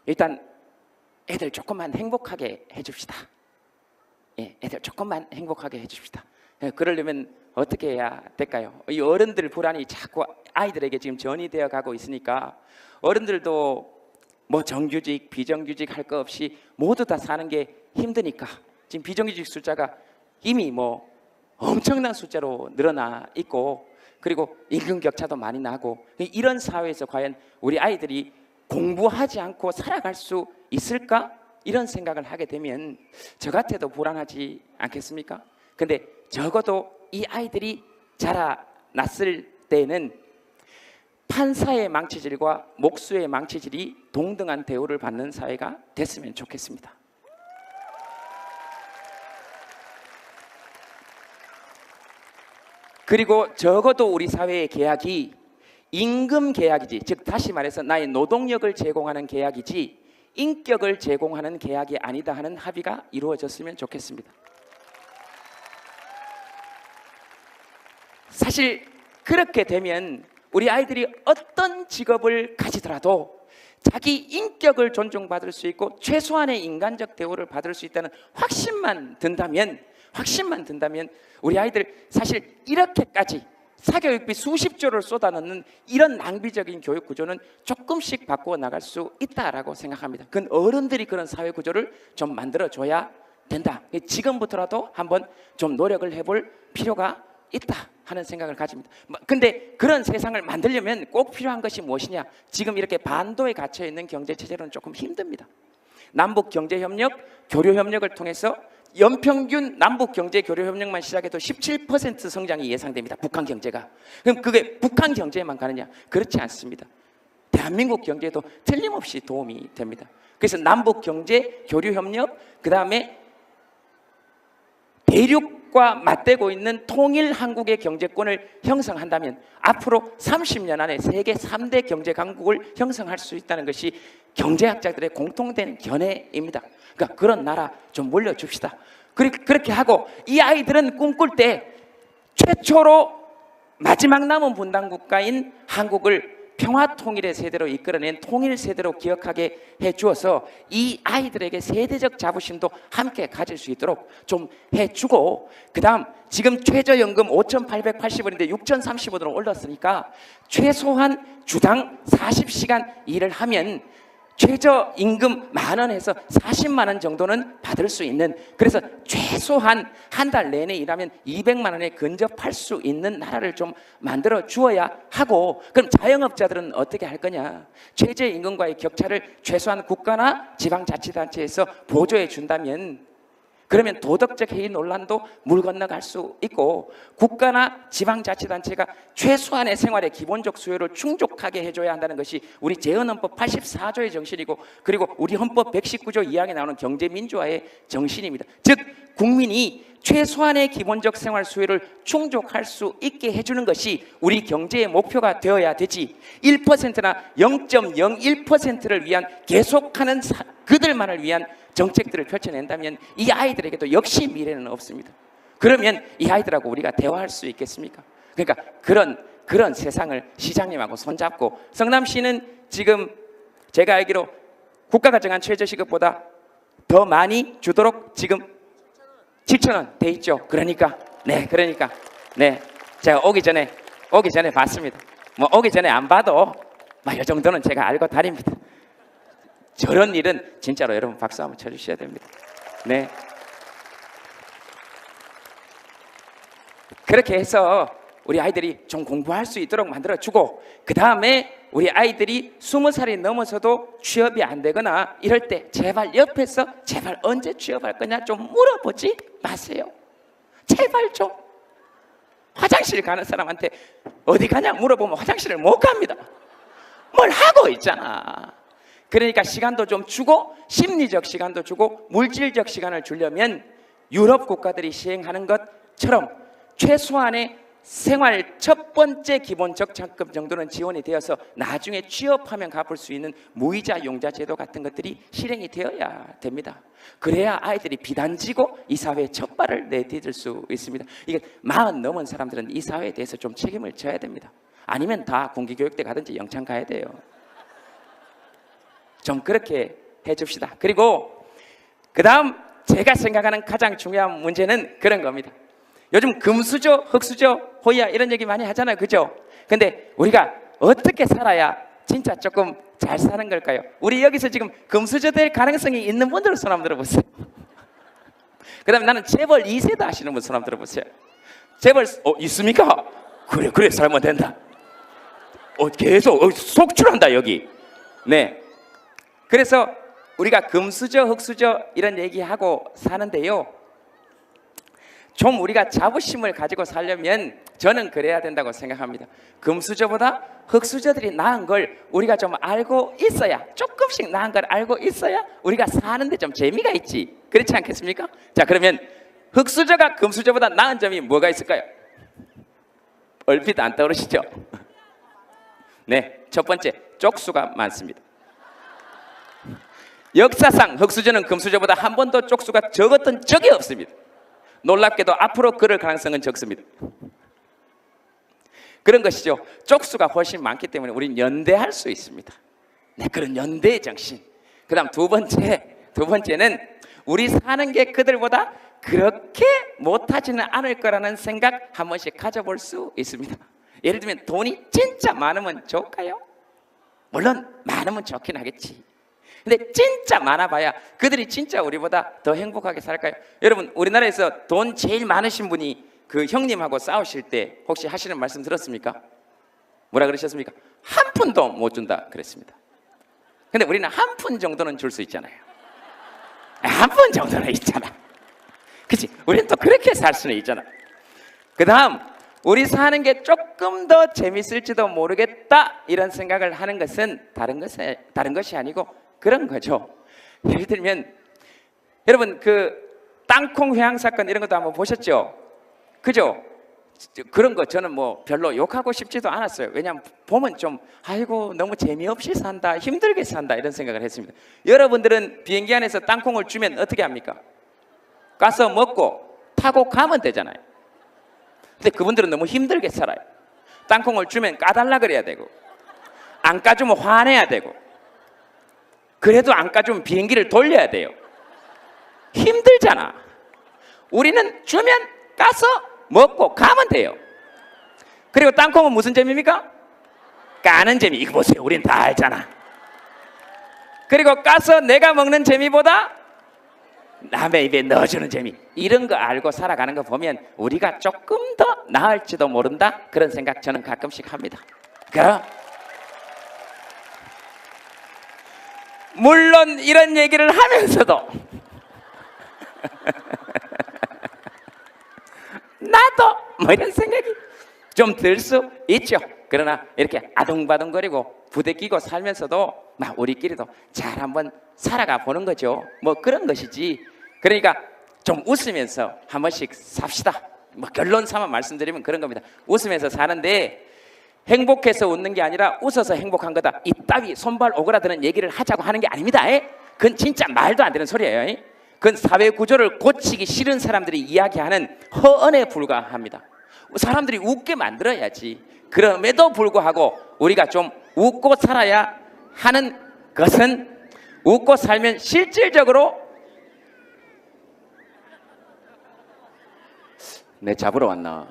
일단 애들 조금만 행복하게 해줍시다. 예, 애들 조금만 행복하게 해줍시다. 예, 그러려면 어떻게 해야 될까요? 이 어른들 불안이 자꾸 아이들에게 지금 전이되어 가고 있으니까 어른들도 뭐 정규직, 비정규직 할 거 없이 모두 다 사는 게 힘드니까 지금 비정규직 숫자가 이미 뭐 엄청난 숫자로 늘어나 있고, 그리고 임금 격차도 많이 나고, 이런 사회에서 과연 우리 아이들이 공부하지 않고 살아갈 수 있을까? 이런 생각을 하게 되면 저 같아도 불안하지 않겠습니까? 근데 적어도 이 아이들이 자라났을 때는 판사의 망치질과 목수의 망치질이 동등한 대우를 받는 사회가 됐으면 좋겠습니다. 그리고 적어도 우리 사회의 계약이 임금 계약이지, 즉 다시 말해서 나의 노동력을 제공하는 계약이지 인격을 제공하는 계약이 아니다 하는 합의가 이루어졌으면 좋겠습니다. 사실 그렇게 되면 우리 아이들이 어떤 직업을 가지더라도 자기 인격을 존중받을 수 있고 최소한의 인간적 대우를 받을 수 있다는 확신만 든다면 우리 아이들 사실 이렇게까지 사교육비 수십조를 쏟아넣는 이런 낭비적인 교육 구조는 조금씩 바꾸어 나갈 수 있다라고 생각합니다. 그건 어른들이 그런 사회 구조를 좀 만들어줘야 된다. 지금부터라도 한번 좀 노력을 해볼 필요가 있다 하는 생각을 가집니다. 근데 그런 세상을 만들려면 꼭 필요한 것이 무엇이냐? 지금 이렇게 반도에 갇혀 있는 경제 체제로는 조금 힘듭니다. 남북 경제 협력, 교류 협력을 통해서 연평균 남북 경제 교류 협력만 시작해도 17% 성장이 예상됩니다. 북한 경제가. 그럼 그게 북한 경제에만 가느냐? 그렇지 않습니다. 대한민국 경제에도 틀림없이 도움이 됩니다. 그래서 남북 경제 교류 협력, 그 다음에 대륙과 맞대고 있는 통일 한국의 경제권을 형성한다면 앞으로 30년 안에 세계 3대 경제 강국을 형성할 수 있다는 것이 경제학자들의 공통된 견해입니다. 그러니까 그런 나라 좀 물려줍시다. 그렇게 하고 이 아이들은 꿈꿀 때 최초로 마지막 남은 분단 국가인 한국을 평화 통일의 세대로 이끌어낸 통일 세대로 기억하게 해주어서 이 아이들에게 세대적 자부심도 함께 가질 수 있도록 좀 해주고, 그 다음 지금 최저연금 5,880원인데 6,030원으로 올랐으니까 최소한 주당 40시간 일을 하면 최저임금 10,000원에서 40만 원 정도는 받을 수 있는, 그래서 최소한 한 달 내내 일하면 200만 원에 근접할 수 있는 나라를 좀 만들어 주어야 하고, 그럼 자영업자들은 어떻게 할 거냐? 최저임금과의 격차를 최소한 국가나 지방자치단체에서 보조해 준다면, 그러면 도덕적 해이 논란도 물 건너갈 수 있고, 국가나 지방자치단체가 최소한의 생활의 기본적 수요를 충족하게 해줘야 한다는 것이 우리 재헌헌법 84조의 정신이고, 그리고 우리 헌법 119조 2항에 나오는 경제민주화의 정신입니다. 즉 국민이 최소한의 기본적 생활 수요를 충족할 수 있게 해주는 것이 우리 경제의 목표가 되어야 되지, 1%나 0.01%를 위한 계속하는 그들만을 위한 정책들을 펼쳐낸다면 이 아이들에게도 역시 미래는 없습니다. 그러면 이 아이들하고 우리가 대화할 수 있겠습니까? 그러니까 그런 세상을 시장님하고 손잡고, 성남시는 지금 제가 알기로 국가가 정한 최저시급보다 더 많이 주도록 지금 7,000원 돼 있죠. 그러니까 제가 오기 전에 봤습니다. 뭐 오기 전에 안 봐도 이 정도는 제가 알고 다닙니다. 저런 일은 진짜로 여러분 박수 한번 쳐주셔야 됩니다. 네. 그렇게 해서 우리 아이들이 좀 공부할 수 있도록 만들어주고, 그 다음에 우리 아이들이 20살이 넘어서도 취업이 안 되거나 이럴 때 제발 옆에서 제발 언제 취업할 거냐 좀 물어보지 마세요. 제발 좀. 화장실 가는 사람한테 어디 가냐 물어보면 화장실을 못 갑니다. 뭘 하고 있잖아. 그러니까 시간도 좀 주고, 심리적 시간도 주고, 물질적 시간을 주려면 유럽 국가들이 시행하는 것처럼 최소한의 생활 첫 번째 기본적 적금 정도는 지원이 되어서 나중에 취업하면 갚을 수 있는 무이자 용자 제도 같은 것들이 실행이 되어야 됩니다. 그래야 아이들이 비단지고 이 사회에 첫 발을 내디딜 수 있습니다. 이게 40 넘은 사람들은 이 사회에 대해서 좀 책임을 져야 됩니다. 아니면 다 공기교육대 가든지 영창 가야 돼요. 좀 그렇게 해줍시다. 그리고 그 다음 제가 생각하는 가장 중요한 문제는 그런 겁니다. 요즘 금수저, 흙수저, 호야 이런 얘기 많이 하잖아요. 그죠? 근데 우리가 어떻게 살아야 진짜 조금 잘 사는 걸까요? 우리 여기서 지금 금수저 될 가능성이 있는 분들 손 한번 들어보세요. 그 다음에 나는 재벌 2세다 하시는 분 손 한번 들어보세요. 재벌 있습니까? 그래 살면 된다. 계속 속출한다 여기. 네. 그래서 우리가 금수저, 흙수저 이런 얘기하고 사는데요, 좀 우리가 자부심을 가지고 살려면 저는 그래야 된다고 생각합니다. 금수저보다 흙수저들이 나은 걸 우리가 좀 알고 있어야, 조금씩 나은 걸 알고 있어야 우리가 사는데 좀 재미가 있지. 그렇지 않겠습니까? 자, 그러면 흙수저가 금수저보다 나은 점이 뭐가 있을까요? 얼핏 안 떠오르시죠? 네, 첫 번째, 쪽수가 많습니다. 역사상 흙수저는 금수저보다 한 번도 쪽수가 적었던 적이 없습니다. 놀랍게도 앞으로 그럴 가능성은 적습니다. 그런 것이죠. 쪽수가 훨씬 많기 때문에 우리는 연대할 수 있습니다. 네, 그런 연대의 정신. 그 다음 두 번째는 우리 사는 게 그들보다 그렇게 못하지는 않을 거라는 생각 한 번씩 가져볼 수 있습니다. 예를 들면 돈이 진짜 많으면 좋을까요? 물론 많으면 좋긴 하겠지. 근데 진짜 많아봐야 그들이 진짜 우리보다 더 행복하게 살까요? 여러분, 우리나라에서 돈 제일 많으신 분이 그 형님하고 싸우실 때 혹시 하시는 말씀 들었습니까? 뭐라 그러셨습니까? 한 푼도 못 준다 그랬습니다. 근데 우리는 한 푼 정도는 줄 수 있잖아요. 한 푼 정도는 있잖아. 그치? 우리는 또 그렇게 살 수는 있잖아. 그 다음, 우리 사는 게 조금 더 재밌을지도 모르겠다 이런 생각을 하는 것은 다른 것이 아니고 그런 거죠. 예를 들면 여러분, 그 땅콩 회항 사건 이런 것도 한번 보셨죠? 그죠? 그런 거 저는 뭐 별로 욕하고 싶지도 않았어요. 왜냐하면 보면 좀 아이고 너무 재미없이 산다, 힘들게 산다 이런 생각을 했습니다. 여러분들은 비행기 안에서 땅콩을 주면 어떻게 합니까? 가서 먹고 타고 가면 되잖아요. 근데 그분들은 너무 힘들게 살아요. 땅콩을 주면 까달라 그래야 되고, 안 까주면 화내야 되고, 그래도 안 까주면 비행기를 돌려야 돼요. 힘들잖아. 우리는 주면 까서 먹고 가면 돼요. 그리고 땅콩은 무슨 재미입니까? 까는 재미. 이거 보세요, 우린 다 알잖아. 그리고 까서 내가 먹는 재미보다 남의 입에 넣어주는 재미, 이런 거 알고 살아가는 거 보면 우리가 조금 더 나을지도 모른다, 그런 생각 저는 가끔씩 합니다. 그럼 물론 이런 얘기를 하면서도 나도 뭐 이런 생각이 좀 들 수 있죠. 그러나 이렇게 아둥바둥거리고 부대끼고 살면서도 우리끼리도 잘 한번 살아가 보는 거죠. 뭐 그런 것이지. 그러니까 좀 웃으면서 한 번씩 삽시다. 뭐 결론 삼아 말씀드리면 그런 겁니다. 웃으면서 사는데 행복해서 웃는 게 아니라 웃어서 행복한 거다, 이따위 손발 오그라드는 얘기를 하자고 하는 게 아닙니다. 그건 진짜 말도 안 되는 소리예요. 그건 사회 구조를 고치기 싫은 사람들이 이야기하는 허언에 불과합니다. 사람들이 웃게 만들어야지. 그럼에도 불구하고 우리가 좀 웃고 살아야 하는 것은, 웃고 살면 실질적으로 내 잡으러 왔나?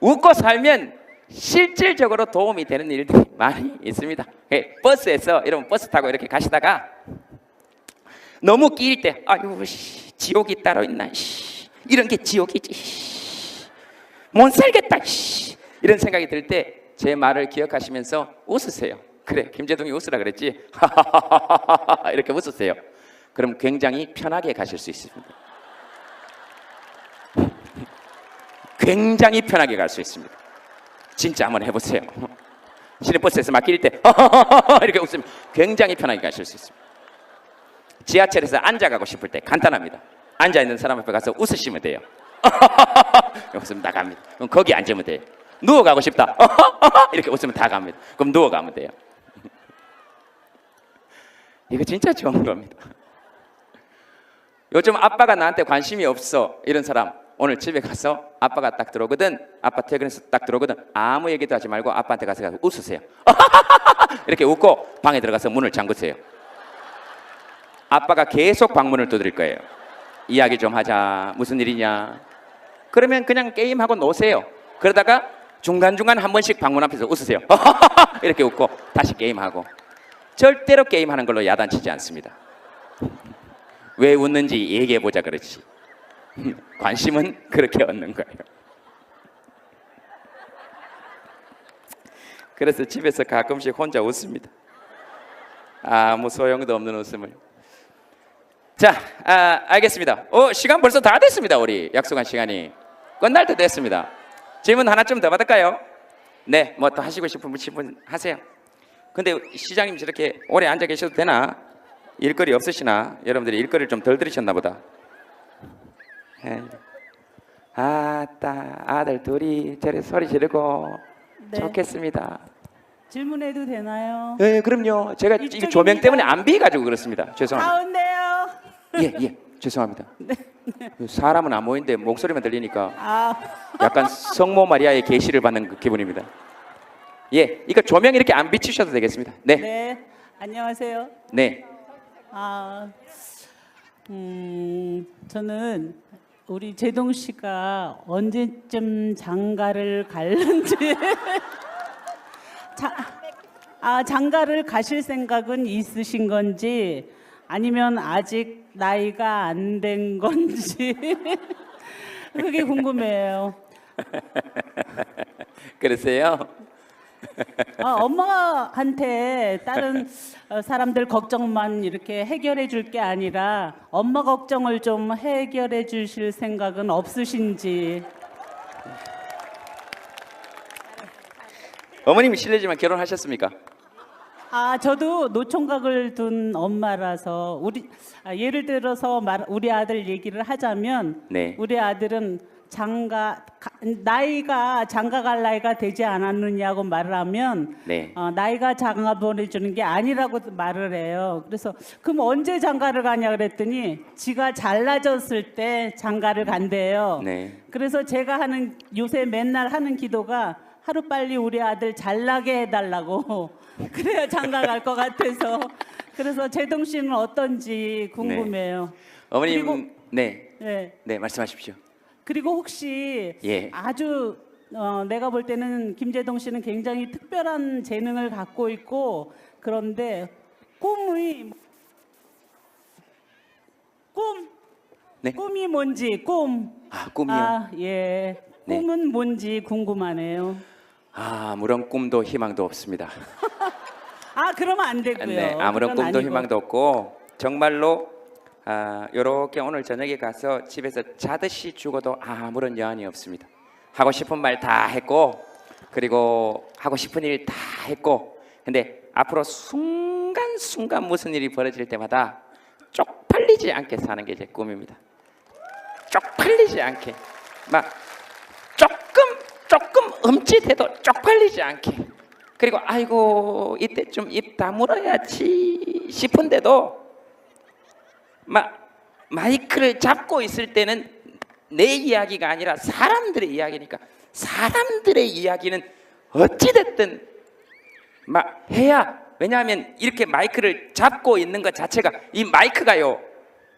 웃고 살면 실질적으로 도움이 되는 일들이 많이 있습니다. 버스에서 여러분 버스 타고 이렇게 가시다가 너무 끼일 때 아유 지옥이 따로 있나, 이런 게 지옥이지, 못 살겠다, 이런 생각이 들 때 제 말을 기억하시면서 웃으세요. 그래, 김재동이 웃으라 그랬지. 이렇게 웃으세요. 그럼 굉장히 편하게 가실 수 있습니다. 굉장히 편하게 갈 수 있습니다. 진짜 한번 해보세요. 시내버스에서 막 끼릴 때 이렇게 웃으면 굉장히 편하게 가실 수 있습니다. 지하철에서 앉아가고 싶을 때 간단합니다. 앉아있는 사람 앞에 가서 웃으시면 돼요. 웃으면 다 갑니다. 그럼 거기 앉으면 돼요. 누워가고 싶다, 이렇게 웃으면 다 갑니다. 그럼 누워가면 돼요. 이거 진짜 좋은 겁니다. 요즘 아빠가 나한테 관심이 없어 이런 사람, 오늘 집에 가서 아빠가 딱 들어오거든, 아빠 퇴근해서 딱 들어오거든, 아무 얘기도 하지 말고 아빠한테 가서 웃으세요. 이렇게 웃고 방에 들어가서 문을 잠그세요. 아빠가 계속 방문을 두드릴 거예요. 이야기 좀 하자, 무슨 일이냐. 그러면 그냥 게임하고 노세요. 그러다가 중간중간 한 번씩 방문 앞에서 웃으세요. 이렇게 웃고 다시 게임하고. 절대로 게임하는 걸로 야단치지 않습니다. 왜 웃는지 얘기해보자 그렇지. 관심은 그렇게 얻는 거예요. 그래서 집에서 가끔씩 혼자 웃습니다. 아무 소용도 없는 웃음을. 자, 알겠습니다. 시간 벌써 다 됐습니다. 우리 약속한 시간이 끝날 때 됐습니다. 질문 하나쯤 더 받을까요? 네, 뭐 또 하시고 싶은 분 하세요. 근데 시장님 저렇게 오래 앉아 계셔도 되나? 일거리 없으시나? 여러분들이 일거리를 좀 덜 들으셨나 보다. 아따, 아들 둘이 저래 소리 지르고. 네. 좋겠습니다. 질문해도 되나요? 네, 그럼요. 제가 이 조명 때문에 안 비가지고 그렇습니다. 죄송합니다. 가운데요. 예, 죄송합니다. 네. 사람은 안 보이는데 목소리만 들리니까 약간 성모 마리아의 계시를 받는 그 기분입니다. 예, 이거 조명 이렇게 안 비추셔도 되겠습니다. 네. 네, 안녕하세요. 네. 저는 우리 제동 씨가 언제쯤 장가를 갈는지 장가를 가실 생각은 있으신 건지, 아니면 아직 나이가 안 된 건지 그게 궁금해요. 그러세요? 엄마한테 다른 사람들 걱정만 이렇게 해결해 줄 게 아니라 엄마 걱정을 좀 해결해 주실 생각은 없으신지. 어머님이 실례지만 결혼하셨습니까? 저도 노총각을 둔 엄마라서 예를 들어서 우리 아들 얘기를 하자면 네. 우리 아들은 나이가 장가 갈 나이가 되지 않았느냐고 말을 하면 네. 나이가 장가 보내주는 게 아니라고 말을 해요. 그래서 그럼 언제 장가를 가냐 그랬더니 지가 잘나졌을 때 장가를 간대요. 네. 그래서 제가 요새 맨날 하는 기도가 하루빨리 우리 아들 잘나게 해달라고 그래야 장가 갈 것 같아서 그래서 제동 씨는 어떤지 궁금해요. 어머님, 그리고- 네, 네. 네, 말씀하십시오. 그리고 혹시 예. 아주 내가 볼 때는 김제동 씨는 굉장히 특별한 재능을 갖고 있고 그런데 네. 꿈이 뭔지 꿈이요. 예. 네. 꿈은 뭔지 궁금하네요. 아무런 꿈도 희망도 없습니다. 그러면 안 되고요. 네, 아무런 그건 꿈도 아니고. 희망도 없고 정말로 요렇게 오늘 저녁에 가서 집에서 자듯이 죽어도 아무런 여한이 없습니다. 하고 싶은 말 다 했고 그리고 하고 싶은 일 다 했고 근데 앞으로 순간순간 무슨 일이 벌어질 때마다 쪽팔리지 않게 사는 게 제 꿈입니다. 쪽팔리지 않게 막 조금 흠칫해도 쪽팔리지 않게 그리고 아이고 이때쯤 입 다물어야지 싶은데도 마이크를 잡고 있을 때는 내 이야기가 아니라 사람들의 이야기니까 사람들의 이야기는 어찌됐든 해야 왜냐하면 이렇게 마이크를 잡고 있는 것 자체가 이 마이크가요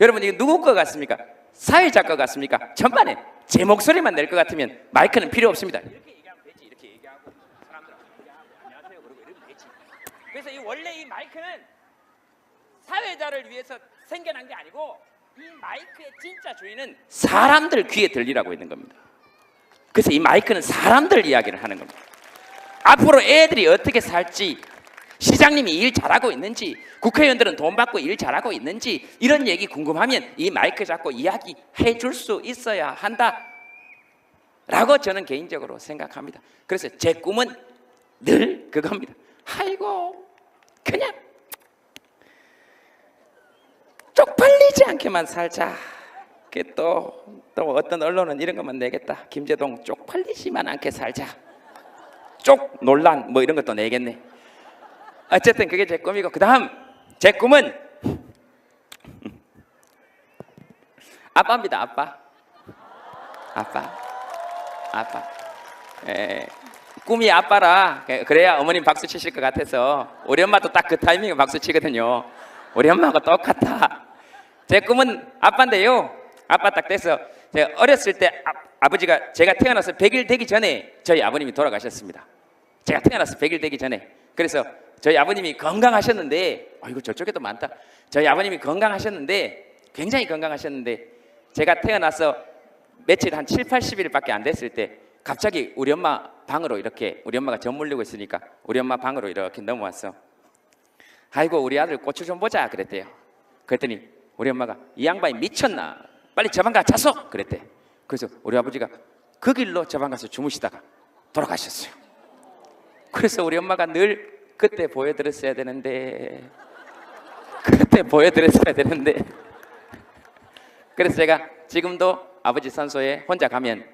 여러분 이거 누구 것 같습니까? 사회자 것 같습니까? 전반에 제 목소리만 낼 것 같으면 마이크는 필요 없습니다. 이렇게 얘기하면 되지 이렇게 얘기하고 사람들하고 얘기하고 안녕하세요 그러고 이러면 되지. 그래서 원래 이 마이크는 사회자를 위해서 생겨난 게 아니고 이 마이크의 진짜 주인은 사람들 귀에 들리라고 있는 겁니다. 그래서 이 마이크는 사람들 이야기를 하는 겁니다. 앞으로 애들이 어떻게 살지 시장님이 일 잘하고 있는지 국회의원들은 돈 받고 일 잘하고 있는지 이런 얘기 궁금하면 이 마이크 잡고 이야기해 줄 수 있어야 한다 라고 저는 개인적으로 생각합니다. 그래서 제 꿈은 늘 그겁니다. 아이고 그냥 쪽팔리지 않게만 살자. 또 어떤 언론은 이런 것만 내겠다. 김제동 쪽팔리지만 않게 살자. 쪽 논란 뭐 이런 것도 내겠네. 어쨌든 그게 제 꿈이고 그 다음 제 꿈은 아빠입니다. 아빠. 꿈이 아빠라 그래야 어머님 박수 치실 것 같아서 우리 엄마도 딱 그 타이밍에 박수 치거든요. 우리 엄마하고 똑같아. 제 꿈은 아빠인데요. 아빠 딱 돼서 제가 어렸을 때 아버지가 제가 태어나서 100일 되기 전에 저희 아버님이 돌아가셨습니다. 제가 태어나서 100일 되기 전에. 그래서 저희 아버님이 건강하셨는데 이거 저쪽에도 많다. 저희 아버님이 건강하셨는데 굉장히 건강하셨는데 제가 태어나서 며칠 한 7, 80일밖에 안 됐을 때 갑자기 우리 엄마 방으로 이렇게 우리 엄마가 젖 물리고 있으니까 우리 엄마 방으로 이렇게 넘어왔어. 아이고 우리 아들 고추 좀 보자 그랬대요. 그랬더니 우리 엄마가 이 양반이 미쳤나 빨리 저 방 가 자서 그랬대. 그래서 우리 아버지가 그 길로 저 방 가서 주무시다가 돌아가셨어요. 그래서 우리 엄마가 늘 그때 보여드렸어야 되는데 그래서 제가 지금도 아버지 산소에 혼자 가면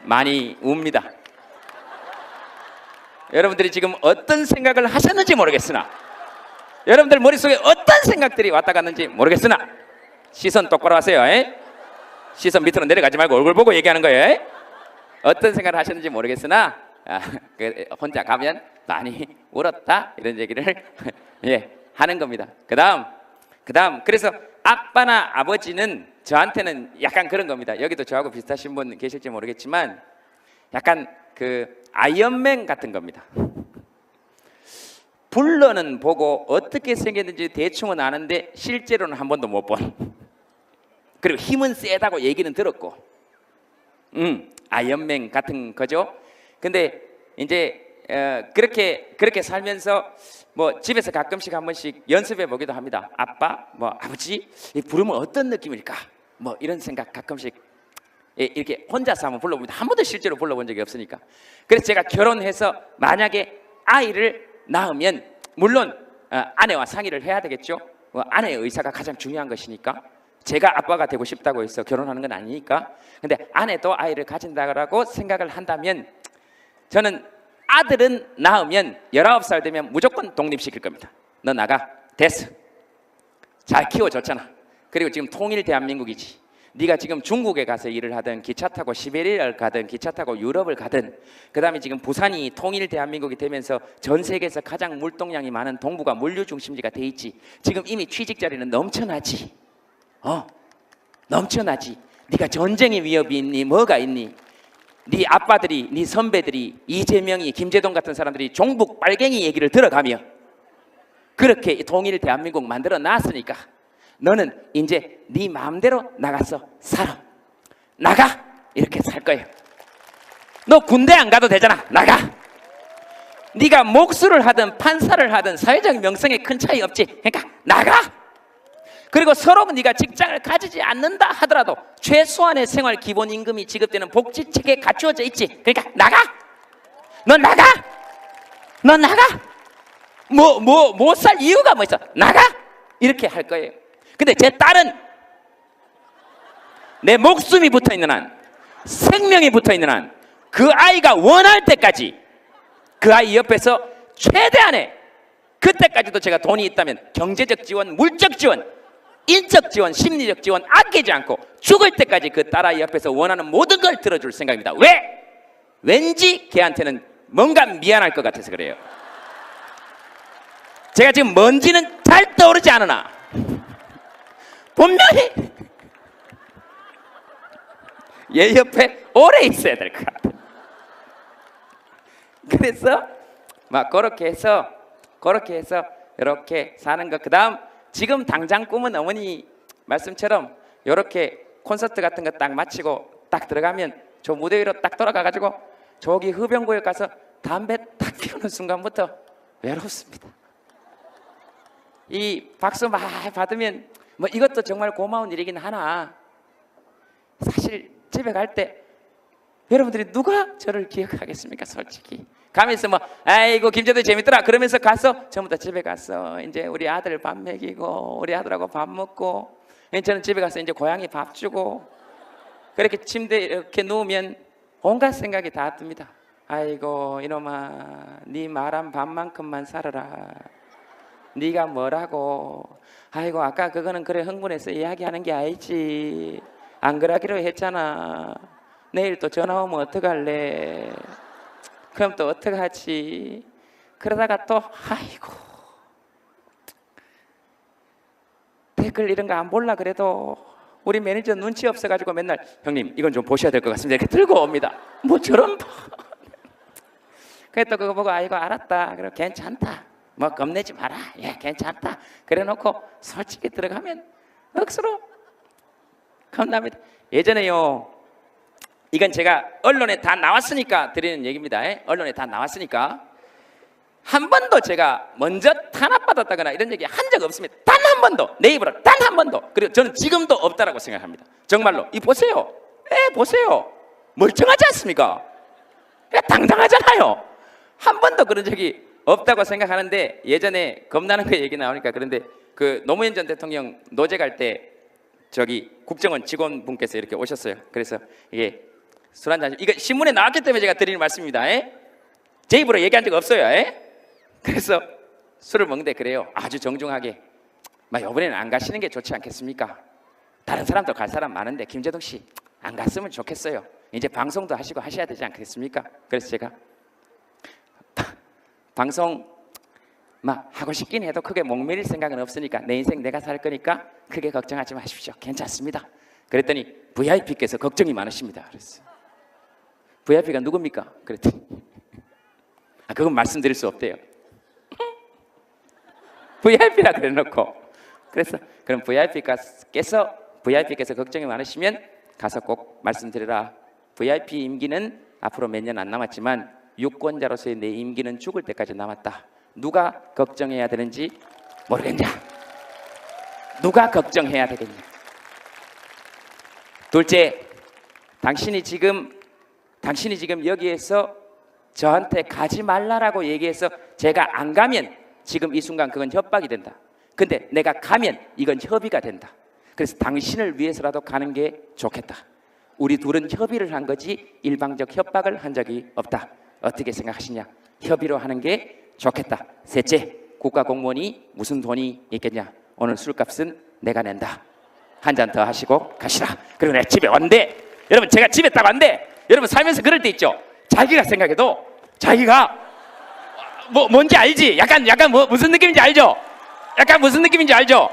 많이 웁니다. 여러분들이 지금 어떤 생각을 하셨는지 모르겠으나 여러분들 머릿속에 어떤 생각들이 왔다 갔는지 모르겠으나 시선 똑바로 하세요. 시선 밑으로 내려가지 말고 얼굴 보고 얘기하는 거예요. 어떤 생각을 하셨는지 모르겠으나 혼자 가면 많이 울었다 이런 얘기를 하는 겁니다. 그 다음 그래서 아빠나 아버지는 저한테는 약간 그런 겁니다. 여기도 저하고 비슷하신 분 계실지 모르겠지만 약간 그 아이언맨 같은 겁니다. 불러는 보고 어떻게 생겼는지 대충은 아는데 실제로는 한 번도 못 본. 그리고 힘은 세다고 얘기는 들었고 아이언맨 같은 거죠. 근데 이제 그렇게 살면서 뭐 집에서 가끔씩 한 번씩 연습해 보기도 합니다. 아빠, 뭐 아버지 부르면 어떤 느낌일까? 뭐 이런 생각 가끔씩 이렇게 혼자서 한번 불러봅니다. 한 번도 실제로 불러본 적이 없으니까. 그래서 제가 결혼해서 만약에 아이를 낳으면 물론 아내와 상의를 해야 되겠죠. 아내의 의사가 가장 중요한 것이니까. 제가 아빠가 되고 싶다고 해서 결혼하는 건 아니니까. 근데 아내도 아이를 가진다고 생각을 한다면 저는 아들은 낳으면 19살 되면 무조건 독립시킬 겁니다. 너 나가. 됐어. 잘 키워줬잖아. 그리고 지금 통일 대한민국이지. 네가 지금 중국에 가서 일을 하든 기차 타고 시베리아를 가든 기차 타고 유럽을 가든 그다음에 지금 부산이 통일 대한민국이 되면서 전 세계에서 가장 물동량이 많은 동부가 물류 중심지가 돼 있지. 지금 이미 취직 자리는 넘쳐나지. 넘쳐나지. 네가 전쟁의 위협이 있니? 뭐가 있니? 네 아빠들이, 네 선배들이, 이재명이, 김재동 같은 사람들이 종북 빨갱이 얘기를 들어가며 그렇게 통일 대한민국 만들어 놨으니까 너는 이제 네 마음대로 나가서 살아. 나가. 이렇게 살 거예요. 너 군대 안 가도 되잖아. 나가. 네가 목수를 하든 판사를 하든 사회적 명성에 큰 차이 없지. 그러니까 나가. 그리고 서로 네가 직장을 가지지 않는다 하더라도 최소한의 생활 기본임금이 지급되는 복지체계에 갖추어져 있지. 그러니까 나가. 너 나가. 너 나가. 못 살 이유가 뭐 있어. 나가. 이렇게 할 거예요. 근데 제 딸은 내 목숨이 붙어있는 한, 생명이 붙어있는 한, 그 아이가 원할 때까지 그 아이 옆에서 최대한의, 그때까지도 제가 돈이 있다면 경제적 지원, 물적 지원, 인적 지원, 심리적 지원 아끼지 않고 죽을 때까지 그 딸아이 옆에서 원하는 모든 걸 들어줄 생각입니다. 왜? 왠지 걔한테는 뭔가 미안할 것 같아서 그래요. 제가 지금 뭔지는 잘 떠오르지 않으나 분명히 얘 옆에 오래 있어야 될 것 같아요. 그래서 막 그렇게 해서 이렇게 사는 것. 그 다음 지금 당장 꿈은 어머니 말씀처럼 이렇게 콘서트 같은 거 딱 마치고 딱 들어가면 저 무대 위로 딱 돌아가가지고 저기 흡연구역 가서 담배 딱 피우는 순간부터 외롭습니다. 이 박수 막 받으면 뭐 이것도 정말 고마운 일이긴 하나 사실 집에 갈 때 여러분들이 누가 저를 기억하겠습니까? 솔직히 가면서 뭐 아이고 김재도 재밌더라 그러면서 가서 전부 다 집에 가서 이제 우리 아들 밥 먹이고 우리 아들하고 밥 먹고 저는 집에 가서 이제 고양이 밥 주고 그렇게 침대에 이렇게 누우면 온갖 생각이 다 듭니다. 아이고 이놈아 네 말한 밥만큼만 살아라. 네가 뭐라고. 아이고 아까 그거는 그래 흥분해서 이야기하는 게 아니지. 안 그러기로 했잖아. 내일 또 전화 오면 어떡할래. 그럼 또 어떡하지. 그러다가 또 아이고 댓글 이런 거 안 볼라 그래도 우리 매니저 눈치 없어가지고 맨날 형님 이건 좀 보셔야 될 것 같습니다 이렇게 들고 옵니다. 뭐 저런 그래 또 그거 보고 아이고 알았다. 그래 괜찮다. 뭐 겁내지 마라. 예 괜찮다. 그래 놓고 솔직히 들어가면 억수로 겁납니다. 예전에요 이건 제가 언론에 다 나왔으니까 드리는 얘기입니다. 언론에 다 나왔으니까 한 번도 제가 먼저 탄압받았다거나 이런 얘기 한 적 없습니다. 단 한 번도. 내 입으로 단 한 번도. 그리고 저는 지금도 없다라고 생각합니다. 정말로. 이 보세요. 보세요. 멀쩡하지 않습니까? 당당하잖아요. 한 번도 그런 적이 없다고 생각하는데 예전에 겁나는 거 얘기 나오니까 그런데 그 노무현 전 대통령 노제 갈 때 저기 국정원 직원분께서 이렇게 오셨어요. 그래서 이게 술 한잔 이거 신문에 나왔기 때문에 제가 드리는 말씀입니다. 제 입으로 얘기한 적 없어요. 그래서 술을 먹는데 그래요. 아주 정중하게 막 이번에는 안 가시는 게 좋지 않겠습니까? 다른 사람도 갈 사람 많은데 김재동 씨 안 갔으면 좋겠어요. 이제 방송도 하시고 하셔야 되지 않겠습니까? 그래서 제가 방송 막 하고 싶긴 해도 크게 목매릴 생각은 없으니까 내 인생 내가 살 거니까 크게 걱정하지 마십시오. 괜찮습니다. 그랬더니 VIP께서 걱정이 많으십니다. 그랬어요. VIP가 누굽니까? 그랬더니 그건 말씀드릴 수 없대요. VIP라 그래놓고 그래서 그럼 VIP께서 걱정이 많으시면 가서 꼭 말씀드리라. VIP 임기는 앞으로 몇 년 안 남았지만 유권자로서의 내 임기는 죽을 때까지 남았다. 누가 걱정해야 되는지 모르겠냐? 누가 걱정해야 되겠냐? 둘째, 당신이 지금 여기에서 저한테 가지 말라라고 얘기해서 제가 안 가면 지금 이 순간 그건 협박이 된다. 근데 내가 가면 이건 협의가 된다. 그래서 당신을 위해서라도 가는 게 좋겠다. 우리 둘은 협의를 한 거지 일방적 협박을 한 적이 없다. 어떻게 생각하시냐? 협의로 하는 게 좋겠다. 셋째, 국가공무원이 무슨 돈이 있겠냐? 오늘 술값은 내가 낸다. 한 잔 더 하시고 가시라. 그리고 내가 집에 왔는데, 여러분 제가 집에 딱 왔는데, 여러분 살면서 그럴 때 있죠. 자기가 생각해도 자기가 뭔지 알지? 약간 무슨 느낌인지 알죠? 약간 무슨 느낌인지 알죠?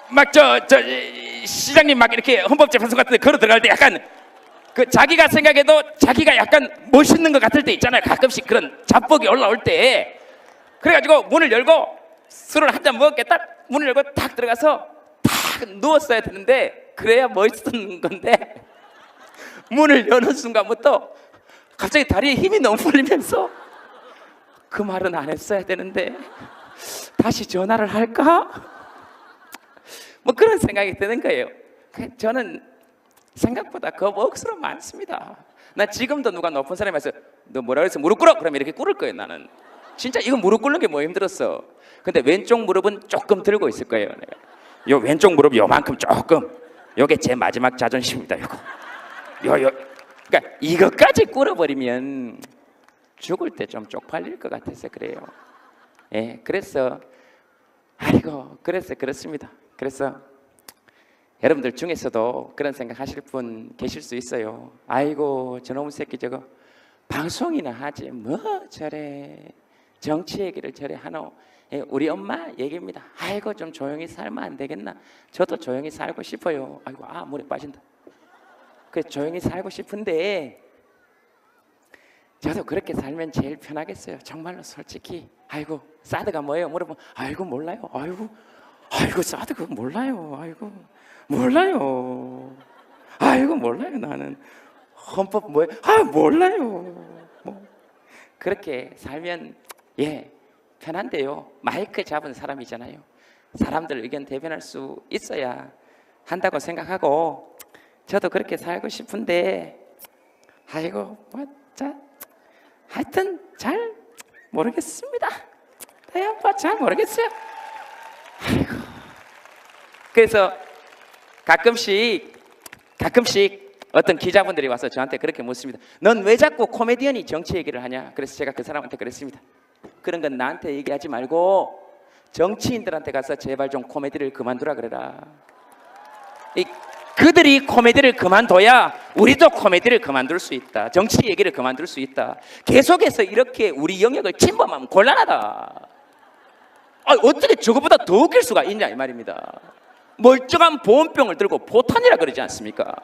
막 저 시장님 막 이렇게 헌법재판소 같은 데 걸어 들어갈 때 약간 그 자기가 생각해도 자기가 약간 멋있는 것 같을 때 있잖아요. 가끔씩 그런 자뻑이 올라올 때. 그래가지고 문을 열고 술을 한 잔 먹었겠다. 문을 열고 탁 들어가서 탁 누웠어야 되는데 그래야 멋있는 건데 문을 여는 순간부터 갑자기 다리에 힘이 너무 풀리면서 그 말은 안 했어야 되는데 다시 전화를 할까? 뭐 그런 생각이 드는 거예요. 저는 생각보다 겁 억수로 많습니다. 나 지금도 누가 높은 사람이 와서 너 뭐라 그랬어? 무릎 꿇어? 그러면 이렇게 꿇을 거예요. 나는 진짜 이거 무릎 꿇는 게 뭐 힘들었어. 근데 왼쪽 무릎은 조금 들고 있을 거예요. 내가 요 왼쪽 무릎 요만큼 조금, 요게 제 마지막 자존심입니다. 요거 그러니까 이것까지 꿇어버리면 죽을 때 좀 쪽팔릴 것 같아서 그래요. 예, 그래서 아이고 그래서 그렇습니다. 그래서 여러분들 중에서도 그런 생각 하실 분 계실 수 있어요. 아이고 저놈 새끼 저거 방송이나 하지 뭐 저래 정치 얘기를 저래 하노. 예, 우리 엄마 얘기입니다. 아이고 좀 조용히 살면 안 되겠나. 저도 조용히 살고 싶어요. 아이고 물에 빠진다. 그래서 조용히 살고 싶은데 저도 그렇게 살면 제일 편하겠어요. 정말로 솔직히. 아이고 사드가 뭐예요? 물어보면 아이고 몰라요. 아이고 사드가 몰라요. 아이고 몰라요. 아이고 몰라요. 나는 헌법 뭐예요? 몰라요. 뭐 그렇게 살면 편한데요. 마이크 잡은 사람이잖아요. 사람들 의견 대변할 수 있어야 한다고 생각하고 저도 그렇게 살고 싶은데 아이고 하여튼 잘 모르겠습니다. 잘 모르겠어요. 아이고. 그래서 가끔씩 어떤 기자분들이 와서 저한테 그렇게 묻습니다. 넌 왜 자꾸 코미디언이 정치 얘기를 하냐? 그래서 제가 그 사람한테 그랬습니다. 그런 건 나한테 얘기하지 말고 정치인들한테 가서 제발 좀 코미디를 그만두라 그래라. 그들이 코미디를 그만둬야 우리도 코미디를 그만둘 수 있다. 정치 얘기를 그만둘 수 있다. 계속해서 이렇게 우리 영역을 침범하면 곤란하다. 어떻게 저거보다 더 웃길 수가 있냐 이 말입니다. 멀쩡한 보온병을 들고 포탄이라 그러지 않습니까?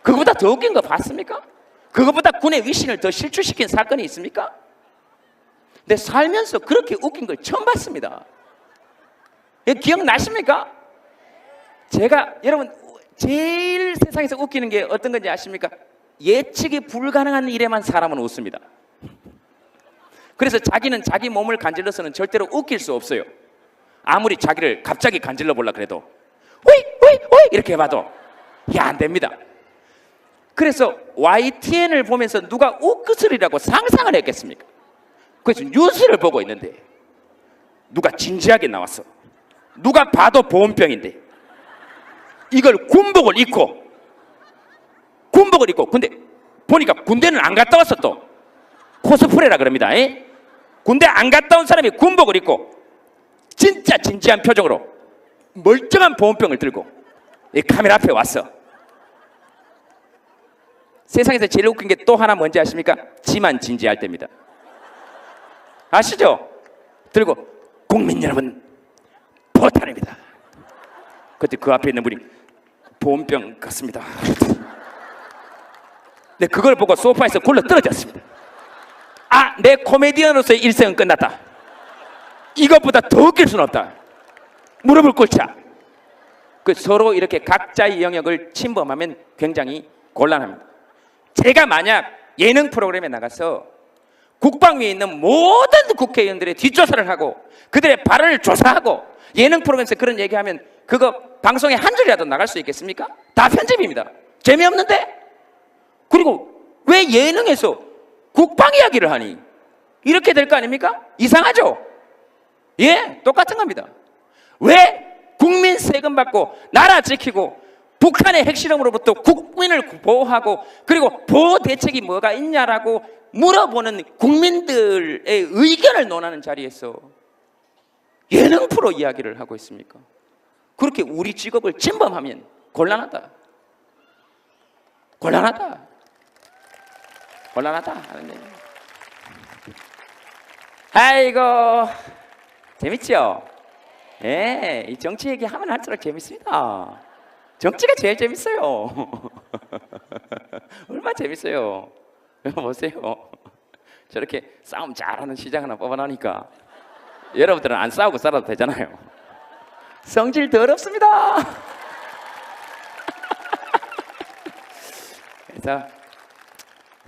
그거보다 더 웃긴 거 봤습니까? 그거보다 군의 위신을 더 실추시킨 사건이 있습니까? 근데 살면서 그렇게 웃긴 걸 처음 봤습니다. 기억나십니까? 제가 여러분 제일 세상에서 웃기는 게 어떤 건지 아십니까? 예측이 불가능한 일에만 사람은 웃습니다. 그래서 자기는 자기 몸을 간질러서는 절대로 웃길 수 없어요. 아무리 자기를 갑자기 간질러 보려 그래도 호이 이렇게 해봐도 안 됩니다. 그래서 YTN을 보면서 누가 웃으리라고 상상을 했겠습니까? 그래서 뉴스를 보고 있는데 누가 진지하게 나왔어. 누가 봐도 보온병인데 이걸 군복을 입고 근데 보니까 군대는 안 갔다 왔어. 또 코스프레라 그럽니다. 군대 안 갔다 온 사람이 군복을 입고 진짜 진지한 표정으로 멀쩡한 보온병을 들고 이 카메라 앞에 왔어. 세상에서 제일 웃긴 게 또 하나 뭔지 아십니까? 지만 진지할 때입니다. 아시죠? 들고 국민 여러분 포탄입니다. 그때 그 앞에 있는 분이 보온병 같습니다. 네, 그걸 보고 소파에서 굴러 떨어졌습니다. 내 코미디언으로서의 일생은 끝났다. 이것보다 더 웃길 수는 없다. 무릎을 꿇자. 서로 이렇게 각자의 영역을 침범하면 굉장히 곤란합니다. 제가 만약 예능 프로그램에 나가서 국방위에 있는 모든 국회의원들의 뒷조사를 하고 그들의 발언을 조사하고 예능 프로그램에서 그런 얘기하면 그거 방송에 한 줄이라도 나갈 수 있겠습니까? 다 편집입니다. 재미없는데? 그리고 왜 예능에서 국방 이야기를 하니? 이렇게 될 거 아닙니까? 이상하죠? 예, 똑같은 겁니다. 왜 국민 세금 받고 나라 지키고 북한의 핵실험으로부터 국민을 보호하고 그리고 보호 대책이 뭐가 있냐라고 물어보는 국민들의 의견을 논하는 자리에서 예능 프로 이야기를 하고 있습니까? 그렇게 우리 직업을 침범하면 곤란하다. 곤란하다. 곤란하다 하는 얘기. 아이고 재밌죠? 예, 이 정치 얘기 하면 할수록 재밌습니다. 정치가 제일 재밌어요. 얼마나 재밌어요. 보세요. 저렇게 싸움 잘하는 시장 하나 뽑아놓으니까 여러분들은 안 싸우고 살아도 되잖아요. 성질 더럽습니다. 그래서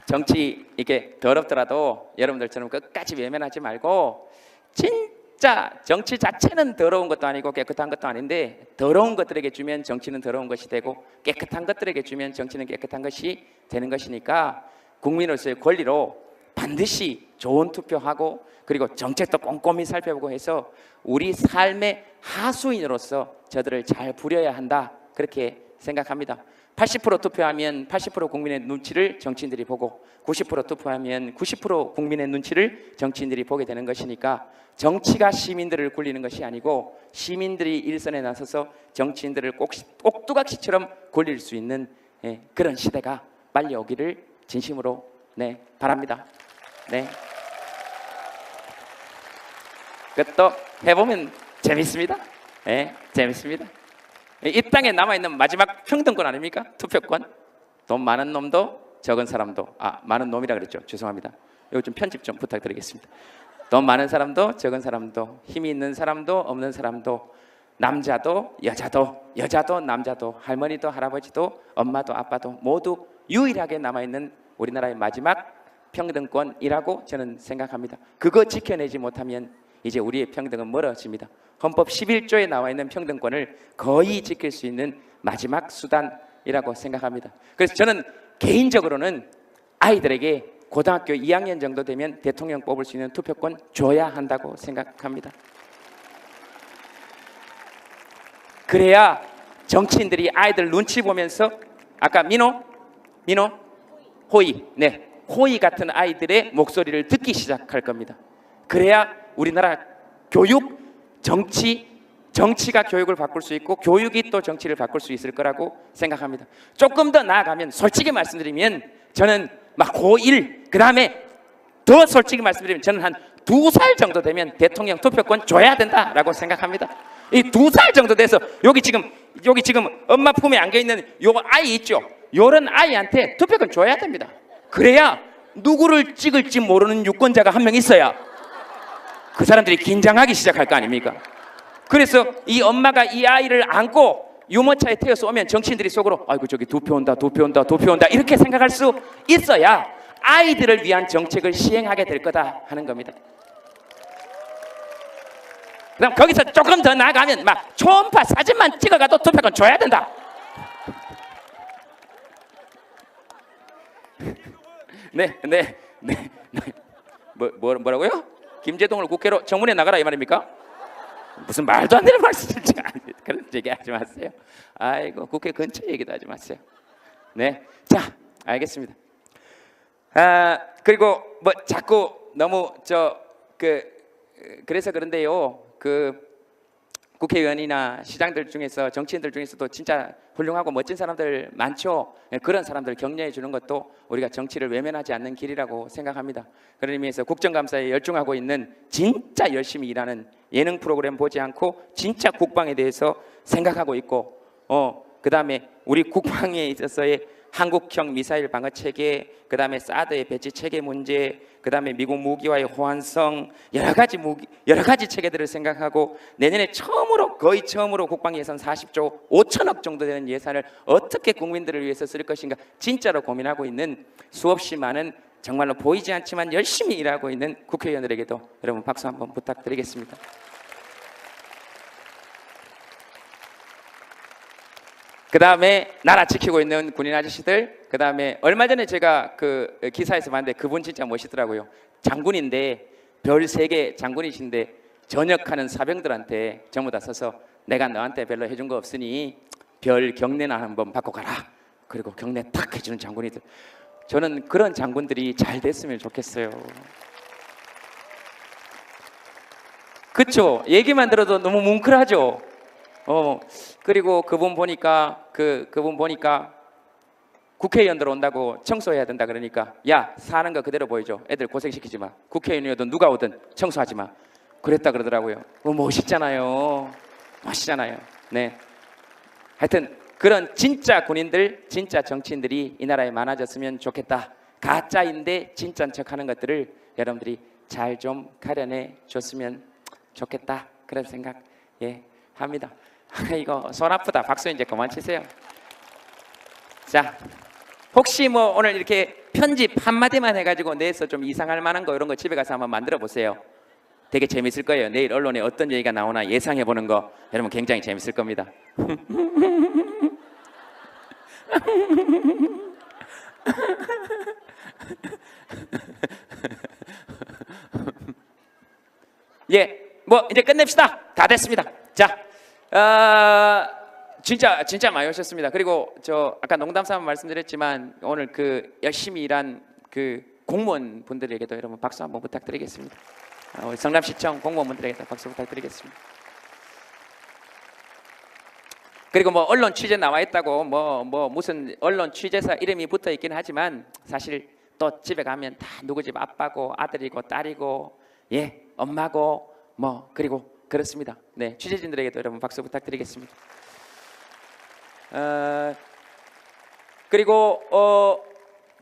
정치 이게 더럽더라도 여러분들처럼 끝까지 외면하지 말고 진짜 정치 자체는 더러운 것도 아니고 깨끗한 것도 아닌데 더러운 것들에게 주면 정치는 더러운 것이 되고 깨끗한 것들에게 주면 정치는 깨끗한 것이 되는 것이니까 국민으로서의 권리로 반드시 좋은 투표하고 그리고 정책도 꼼꼼히 살펴보고 해서 우리 삶의 하수인으로서 저들을 잘 부려야 한다 그렇게 생각합니다. 80% 투표하면 80% 국민의 눈치를 정치인들이 보고 90% 투표하면 90% 국민의 눈치를 정치인들이 보게 되는 것이니까 정치가 시민들을 굴리는 것이 아니고 시민들이 일선에 나서서 정치인들을 꼭두각시처럼 굴릴 수 있는 그런 시대가 빨리 오기를 진심으로 바랍니다. 네. 그것도 해보면 재밌습니다. 네, 재밌습니다. 이 땅에 남아있는 마지막 평등권 아닙니까? 투표권. 돈 많은 놈도 적은 사람도 많은 놈이라 그랬죠. 죄송합니다. 이거 좀 편집 좀 부탁드리겠습니다. 돈 많은 사람도 적은 사람도 힘이 있는 사람도 없는 사람도 남자도 여자도 남자도 할머니도 할아버지도 엄마도 아빠도 모두 유일하게 남아있는 우리나라의 마지막 평등권이라고 저는 생각합니다. 그거 지켜내지 못하면 이제 우리의 평등은 멀어집니다. 헌법 11조에 나와 있는 평등권을 거의 지킬 수 있는 마지막 수단이라고 생각합니다. 그래서 저는 개인적으로는 아이들에게 고등학교 2학년 정도 되면 대통령 뽑을 수 있는 투표권 줘야 한다고 생각합니다. 그래야 정치인들이 아이들 눈치 보면서 아까 호이 같은 아이들의 목소리를 듣기 시작할 겁니다. 그래야 우리나라 교육, 정치가 교육을 바꿀 수 있고 교육이 또 정치를 바꿀 수 있을 거라고 생각합니다. 조금 더 나아가면 솔직히 말씀드리면 저는 막 고1 그 다음에 더 솔직히 말씀드리면 저는 한 2살 정도 되면 대통령 투표권 줘야 된다라고 생각합니다. 이 2살 정도 돼서 여기 지금 엄마 품에 안겨있는 요 아이 있죠? 요런 아이한테 투표권 줘야 됩니다. 그래야 누구를 찍을지 모르는 유권자가 한 명 있어야 그 사람들이 긴장하기 시작할 거 아닙니까? 그래서 이 엄마가 이 아이를 안고 유모차에 태워서 오면 정치인들이 속으로 아이고 저기 두 표 온다 이렇게 생각할 수 있어야 아이들을 위한 정책을 시행하게 될 거다 하는 겁니다. 그다음 거기서 조금 더 나아가면 막 초음파 사진만 찍어가도 투표권 줘야 된다. 뭐라고요? 김제동을 국회로 정문에 나가라 이 말입니까? 무슨 말도 안 되는 말씀인지 그런 얘기 하지 마세요. 아이고 국회 근처 얘기도 하지 마세요. 네, 자 알겠습니다. 그리고 뭐 자꾸 너무 그래서 그런데요. 국회의원이나 시장들 중에서 정치인들 중에서도 진짜 훌륭하고 멋진 사람들 많죠. 그런 사람들 격려해 주는 것도 우리가 정치를 외면하지 않는 길이라고 생각합니다. 그런 의미에서 국정감사에 열중하고 있는 진짜 열심히 일하는 예능 프로그램 보지 않고 진짜 국방에 대해서 생각하고 있고 그 다음에 우리 국방에 있어서의 한국형 미사일 방어 체계, 그 다음에 사드의 배치 체계 문제, 그 다음에 미국 무기와의 호환성, 여러 가지 체계들을 생각하고 내년에 거의 처음으로 국방 예산 40조 5천억 정도 되는 예산을 어떻게 국민들을 위해서 쓸 것인가 진짜로 고민하고 있는 수없이 많은 정말로 보이지 않지만 열심히 일하고 있는 국회의원들에게도 여러분 박수 한번 부탁드리겠습니다. 그 다음에 나라 지키고 있는 군인 아저씨들, 그 다음에 얼마 전에 제가 그 기사에서 봤는데 그분 진짜 멋있더라고요. 장군인데 별 3개 장군이신데 전역하는 사병들한테 전부 다 서서 내가 너한테 별로 해준 거 없으니 별 경례나 한번 받고 가라. 그리고 경례 탁 해주는 장군이들. 저는 그런 장군들이 잘 됐으면 좋겠어요. 그쵸? 얘기만 들어도 너무 뭉클하죠. 그리고 그분 보니까 그분 보니까 국회의원들 온다고 청소해야 된다 그러니까 야, 사는 거 그대로 보여줘. 애들 고생시키지 마. 국회의원이어도 누가 오든 청소하지 마. 그랬다 그러더라고요. 멋있잖아요. 멋있잖아요. 네. 하여튼 그런 진짜 군인들, 진짜 정치인들이 이 나라에 많아졌으면 좋겠다. 가짜인데 진짜인 척하는 것들을 여러분들이 잘 좀 가려내 줬으면 좋겠다. 그런 생각 합니다. 이거 손 아프다. 박수 이제 그만 치세요. 자, 혹시 뭐 오늘 이렇게 편집 한마디만 해가지고 내에서 좀 이상할 만한 거 이런 거 집에 가서 한번 만들어 보세요. 되게 재밌을 거예요. 내일 언론에 어떤 얘기가 나오나 예상해 보는 거 여러분 굉장히 재밌을 겁니다. 뭐 이제 끝냅시다. 다 됐습니다. 자, 진짜 많이 오셨습니다. 그리고 저 아까 농담 삼아 말씀드렸지만 오늘 그 열심히 일한 그 공무원 분들에게도 여러분 박수 한번 부탁드리겠습니다. 우리 성남시청 공무원분들에게도 박수 부탁드리겠습니다. 그리고 뭐 언론 취재 나와 있다고 뭐 무슨 언론 취재사 이름이 붙어 있긴 하지만 사실 또 집에 가면 다 누구 집 아빠고 아들이고 딸이고 엄마고 뭐 그리고 그렇습니다. 네, 취재진들에게도 여러분 박수 부탁드리겠습니다. 그리고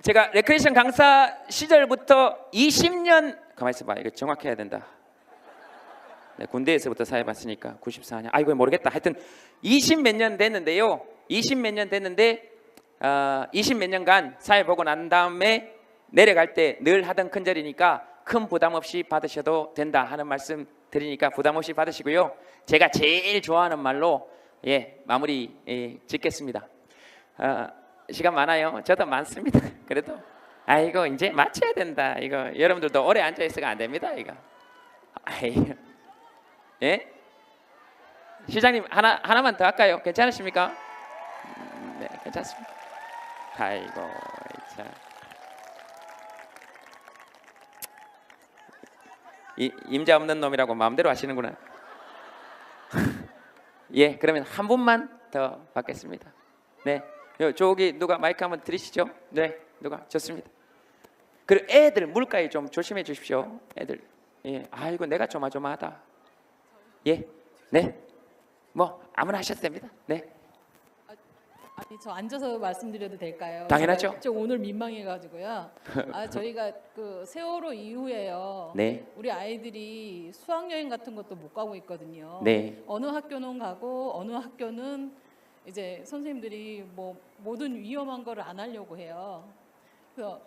제가 레크레이션 강사 시절부터 20년 가만히 있어봐. 이거 정확해야 된다. 네, 군대에서부터 사회봤으니까 94년. 이거 모르겠다. 하여튼 20 몇 년 됐는데요. 20 몇 년 됐는데 20 몇 년간 사회 보고 난 다음에 내려갈 때 늘 하던 큰절이니까 큰 부담 없이 받으셔도 된다 하는 말씀 드리니까 부담 없이 받으시고요. 제가 제일 좋아하는 말로 마무리 짓겠습니다. 시간 많아요. 저도 많습니다. 그래도 이거 이제 마쳐야 된다. 이거 여러분들도 오래 앉아 있어가 안 됩니다. 이거. 시장님 하나만 더 할까요? 괜찮으십니까? 네, 괜찮습니다. 아이고 참. 임자 없는 놈이라고 마음대로 하시는구나. 그러면 한 분만 더 받겠습니다. 네, 저기 누가 마이크 한번 드리시죠? 네, 누가 좋습니다. 그리고 애들 물가에 좀 조심해 주십시오. 애들. 아이고 내가 조마조마하다. 네, 뭐 아무나 하셔도 됩니다. 네. 아니 저 앉아서 말씀드려도 될까요? 당연하죠. 저 오늘 민망해가지고요. 저희가 그 세월호 이후에요. 네. 우리 아이들이 수학여행 같은 것도 못 가고 있거든요. 네. 어느 학교는 가고 어느 학교는 이제 선생님들이 뭐 모든 위험한 거를 안 하려고 해요. 그래서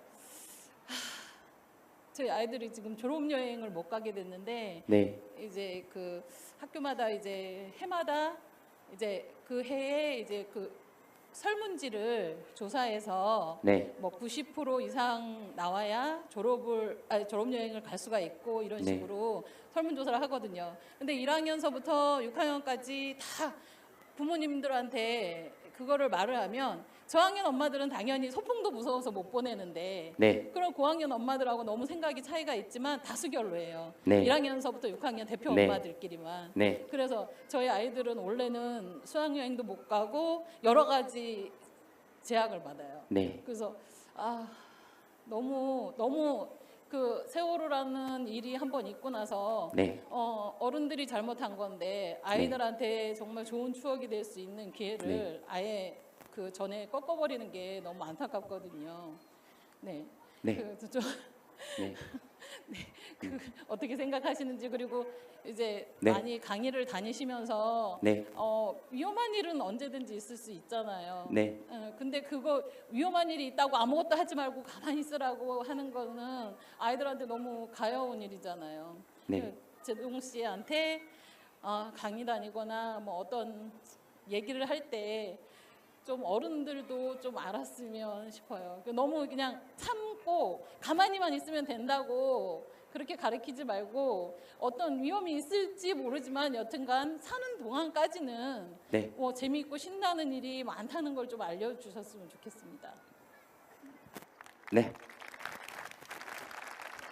저희 아이들이 지금 졸업여행을 못 가게 됐는데 네. 이제 그 학교마다 이제 해마다 이제 그 해에 이제 그 설문지를 조사해서 네. 뭐 90% 이상 나와야 졸업여행을 갈 수가 있고 이런 네. 식으로 설문조사를 하거든요. 근데 1학년서부터 6학년까지 다 부모님들한테 그거를 말을 하면 저학년 엄마들은 당연히 소풍도 무서워서 못 보내는데 네. 그런 고학년 엄마들하고 너무 생각이 차이가 있지만 다수결로 해요. 네. 1학년서부터 6학년 대표 네. 엄마들끼리만. 네. 그래서 저희 아이들은 원래는 수학여행도 못 가고 여러 가지 제약을 받아요. 네. 그래서 너무 그 세월호라는 일이 한번 있고 나서 네. 어른들이 잘못한 건데 아이들한테 정말 좋은 추억이 될 수 있는 기회를 네. 아예 그 전에 꺾어버리는 게 너무 안타깝거든요. 네. 네. 그래서 좀 네. 그 어떻게 생각하시는지 그리고 이제 네. 많이 강의를 다니시면서 네. 위험한 일은 언제든지 있을 수 있잖아요. 네. 근데 그거 위험한 일이 있다고 아무것도 하지 말고 가만히 있으라고 하는 거는 아이들한테 너무 가여운 일이잖아요. 네. 제동 씨한테 강의 다니거나 뭐 어떤 얘기를 할 때 좀 어른들도 좀 알았으면 싶어요. 너무 그냥 참고 가만히만 있으면 된다고 그렇게 가르치지 말고 어떤 위험이 있을지 모르지만 여튼간 사는 동안까지는 네. 재미있고 신나는 일이 많다는 걸 좀 알려주셨으면 좋겠습니다. 네.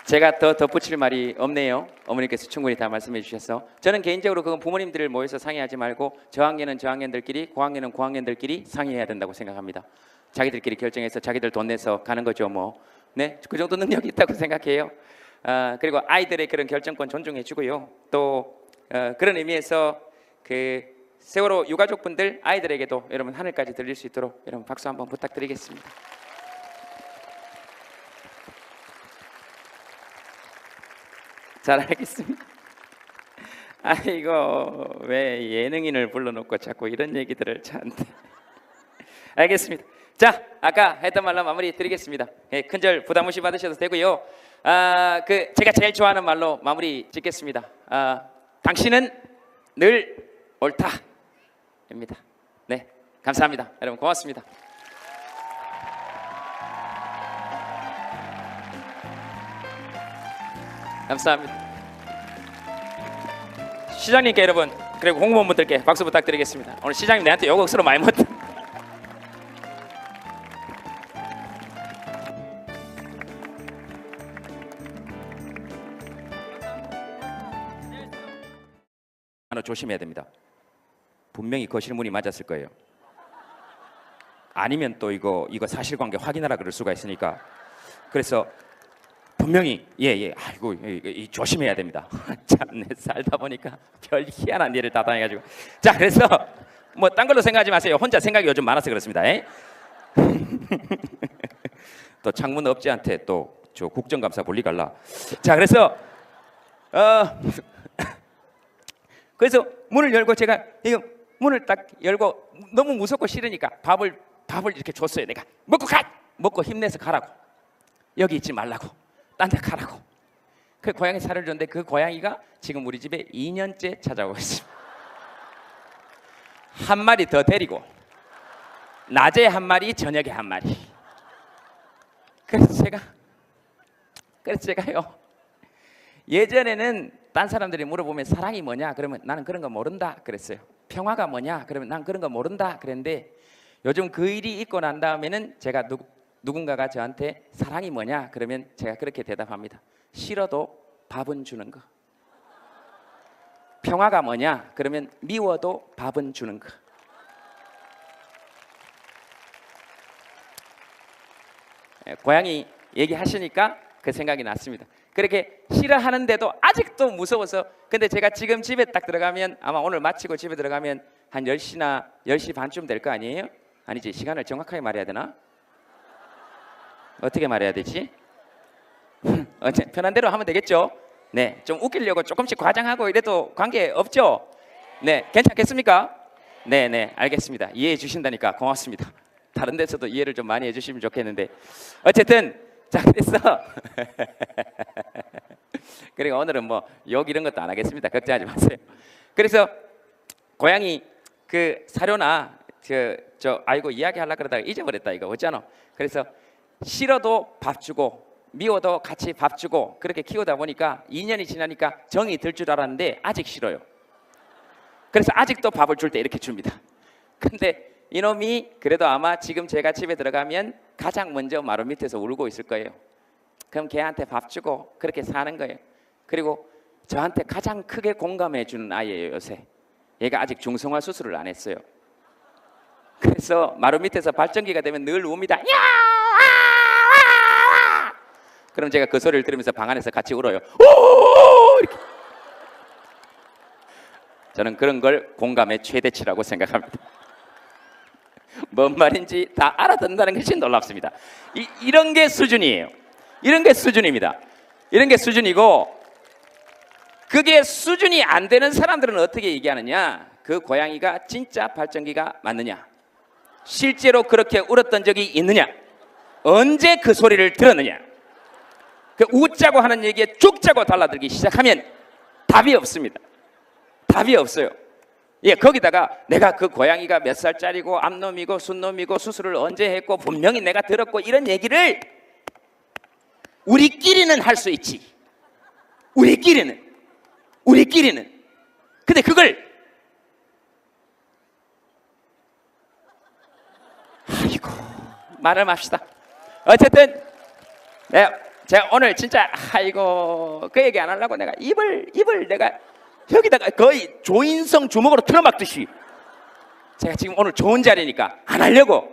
제가 더 덧붙일 말이 없네요. 어머니께서 충분히 다 말씀해 주셔서 저는 개인적으로 그건 부모님들 모여서 상의하지 말고 저학년은 저학년들끼리 고학년은 고학년들끼리 상의해야 된다고 생각합니다. 자기들끼리 결정해서 자기들 돈 내서 가는 거죠 뭐. 네, 그 정도 능력이 있다고 생각해요. 그리고 아이들의 그런 결정권 존중해 주고요. 또 그런 의미에서 그 세월호 유가족분들 아이들에게도 여러분 하늘까지 들릴 수 있도록 여러분 박수 한번 부탁드리겠습니다. 잘 알겠습니다. 아이고 왜 예능인을 불러놓고 자꾸 이런 얘기들을 저한테. 알겠습니다. 자, 아까 했던 말로 마무리 드리겠습니다. 예, 큰절 부담 없이 받으셔도 되고요. 제가 제일 좋아하는 말로 마무리 짓겠습니다. 당신은 늘 옳다입니다. 네, 감사합니다. 여러분 고맙습니다. 감사합니다. 시장님께 여러분 그리고 공무원분들께 박수 부탁드리겠습니다. 오늘 시장님 내한테 욕 억수로 많이 먹었다. 하나 조심해야 됩니다. 분명히 거실문이 맞았을 거예요. 아니면 또 이거 사실관계 확인하라 그럴 수가 있으니까 그래서 분명히 아이고 조심해야 됩니다. 참 살다 보니까 별 희한한 일을 다 당해가지고 자 그래서 뭐 딴 걸로 생각하지 마세요. 혼자 생각이 요즘 많아서 그렇습니다. 또 창문 업체한테 또 저 국정감사 볼리 갈라. 자 그래서 그래서 문을 열고 제가 이거 문을 딱 열고 너무 무섭고 싫으니까 밥을 이렇게 줬어요. 내가 먹고 힘내서 가라고. 여기 있지 말라고. 딴 데 가라고. 그 고양이 살을 줬는데 그 고양이가 지금 우리 집에 2년째 찾아오고 있습니다. 한 마리 더 데리고 낮에 한 마리 저녁에 한 마리. 그래서 제가요 예전에는 딴 사람들이 물어보면 사랑이 뭐냐 그러면 나는 그런 거 모른다 그랬어요. 평화가 뭐냐 그러면 난 그런 거 모른다 그랬는데 요즘 그 일이 있고 난 다음에는 제가 누군가가 저한테 사랑이 뭐냐 그러면 제가 그렇게 대답합니다. 싫어도 밥은 주는 거. 평화가 뭐냐 그러면 미워도 밥은 주는 거. 고양이 얘기하시니까 그 생각이 났습니다. 그렇게 싫어하는데도 아직도 무서워서 근데 제가 지금 집에 딱 들어가면 아마 오늘 마치고 집에 들어가면 한 10시 반쯤 될 거 아니에요? 아니지 시간을 정확하게 말해야 되나? 어떻게 말해야 되지? 편한 대로 하면 되겠죠? 네, 좀 웃기려고 조금씩 과장하고 이래도 관계 없죠? 네, 괜찮겠습니까? 네, 알겠습니다. 이해해 주신다니까 고맙습니다. 다른 데서도 이해를 좀 많이 해주시면 좋겠는데 어쨌든 자 그래서 그리고 오늘은 뭐 욕 이런 것도 안 하겠습니다. 걱정하지 마세요. 그래서 고양이 그 사료나 저 아이고 이야기하려고 그러다가 잊어버렸다 이거 어쩌노. 그래서 싫어도 밥 주고 미워도 같이 밥 주고 그렇게 키우다 보니까 2년이 지나니까 정이 들 줄 알았는데 아직 싫어요. 그래서 아직도 밥을 줄 때 이렇게 줍니다. 근데 이놈이 그래도 아마 지금 제가 집에 들어가면 가장 먼저 마루 밑에서 울고 있을 거예요. 그럼 걔한테 밥 주고 그렇게 사는 거예요. 그리고 저한테 가장 크게 공감해 주는 아이예요 요새. 얘가 아직 중성화 수술을 안 했어요. 그래서 마루 밑에서 발전기가 되면 늘 웁니다. 야! 그럼 제가 그 소리를 들으면서 방 안에서 같이 울어요. 오! 이렇게. 저는 그런 걸 공감의 최대치라고 생각합니다. 뭔 말인지 다 알아듣는다는 것이 놀랍습니다. 이런 게 수준이에요. 이런 게 수준입니다. 이런 게 수준이고 그게 수준이 안 되는 사람들은 어떻게 얘기하느냐? 그 고양이가 진짜 발전기가 맞느냐? 실제로 그렇게 울었던 적이 있느냐? 언제 그 소리를 들었느냐? 그 웃자고 하는 얘기에 죽자고 달라들기 시작하면 답이 없습니다. 답이 없어요. 예, 거기다가 내가 그 고양이가 몇 살짜리고 암놈이고 순놈이고 수술을 언제 했고 분명히 내가 들었고 이런 얘기를 우리끼리는 할 수 있지. 우리끼리는. 근데 그걸 아이고 말을 맙시다. 어쨌든 제가 오늘 진짜 아이고 그 얘기 안 하려고 내가 입을 내가 여기다가 거의 조인성 주먹으로 틀어막듯이 제가 지금 오늘 좋은 자리니까 안 하려고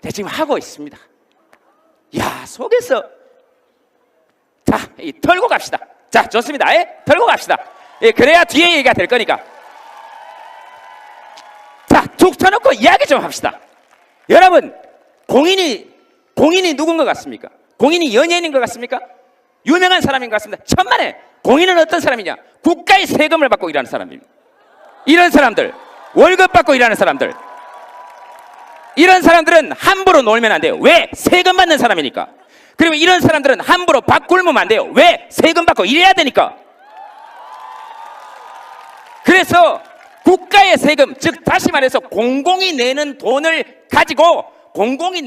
제가 지금 하고 있습니다. 야, 속에서 자, 털고 갑시다. 자, 좋습니다. 털고 갑시다. 그래야 뒤에 얘기가 될 거니까. 자, 툭 터놓고 이야기 좀 합시다. 여러분, 공인이 누군 것 같습니까? 공인이 연예인인 것 같습니까? 유명한 사람인 것 같습니다. 천만에 공인은 어떤 사람이냐? 국가의 세금을 받고 일하는 사람입니다. 이런 사람들, 월급 받고 일하는 사람들, 이런 사람들은 함부로 놀면 안 돼요. 왜? 세금 받는 사람이니까. 그리고 이런 사람들은 함부로 밥 굶으면 안 돼요. 왜? 세금 받고 일해야 되니까. 그래서 국가의 세금, 즉 다시 말해서 공공이 내는 돈을 가지고 공공의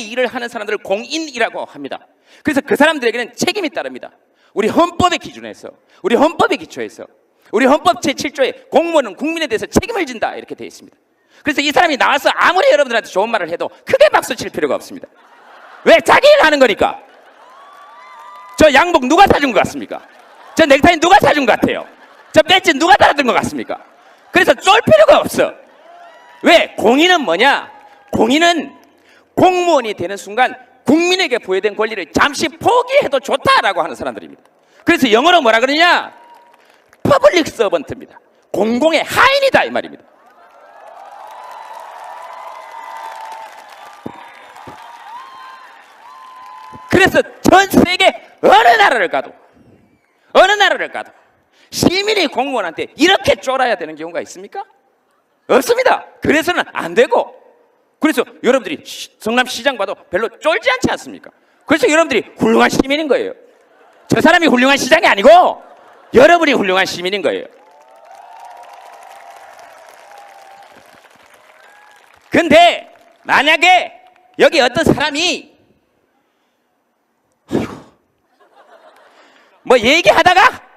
일을 하는 사람들을 공인이라고 합니다. 그래서 그 사람들에게는 책임이 따릅니다. 우리 헌법의 기준에서, 우리 헌법의 기초에서, 우리 헌법 제7조에 공무원은 국민에 대해서 책임을 진다 이렇게 되어 있습니다. 그래서 이 사람이 나와서 아무리 여러분들한테 좋은 말을 해도 크게 박수 칠 필요가 없습니다. 왜? 자기 일 하는 거니까. 저 양복 누가 사준 것 같습니까? 저 넥타이 누가 사준 것 같아요? 저 배지 누가 달아준 것 같습니까? 그래서 쫄 필요가 없어. 왜? 공인은 뭐냐? 공인은 공무원이 되는 순간 국민에게 부여된 권리를 잠시 포기해도 좋다라고 하는 사람들입니다. 그래서 영어로 뭐라 그러냐? 퍼블릭 서번트입니다. 공공의 하인이다 이 말입니다. 그래서 전 세계 어느 나라를 가도 시민이 공무원한테 이렇게 쫄아야 되는 경우가 있습니까? 없습니다. 그래서는 안 되고, 그래서 여러분들이 성남시장 봐도 별로 쫄지 않지 않습니까? 그래서 여러분들이 훌륭한 시민인 거예요. 저 사람이 훌륭한 시장이 아니고 여러분이 훌륭한 시민인 거예요. 근데 만약에 여기 어떤 사람이 뭐 얘기하다가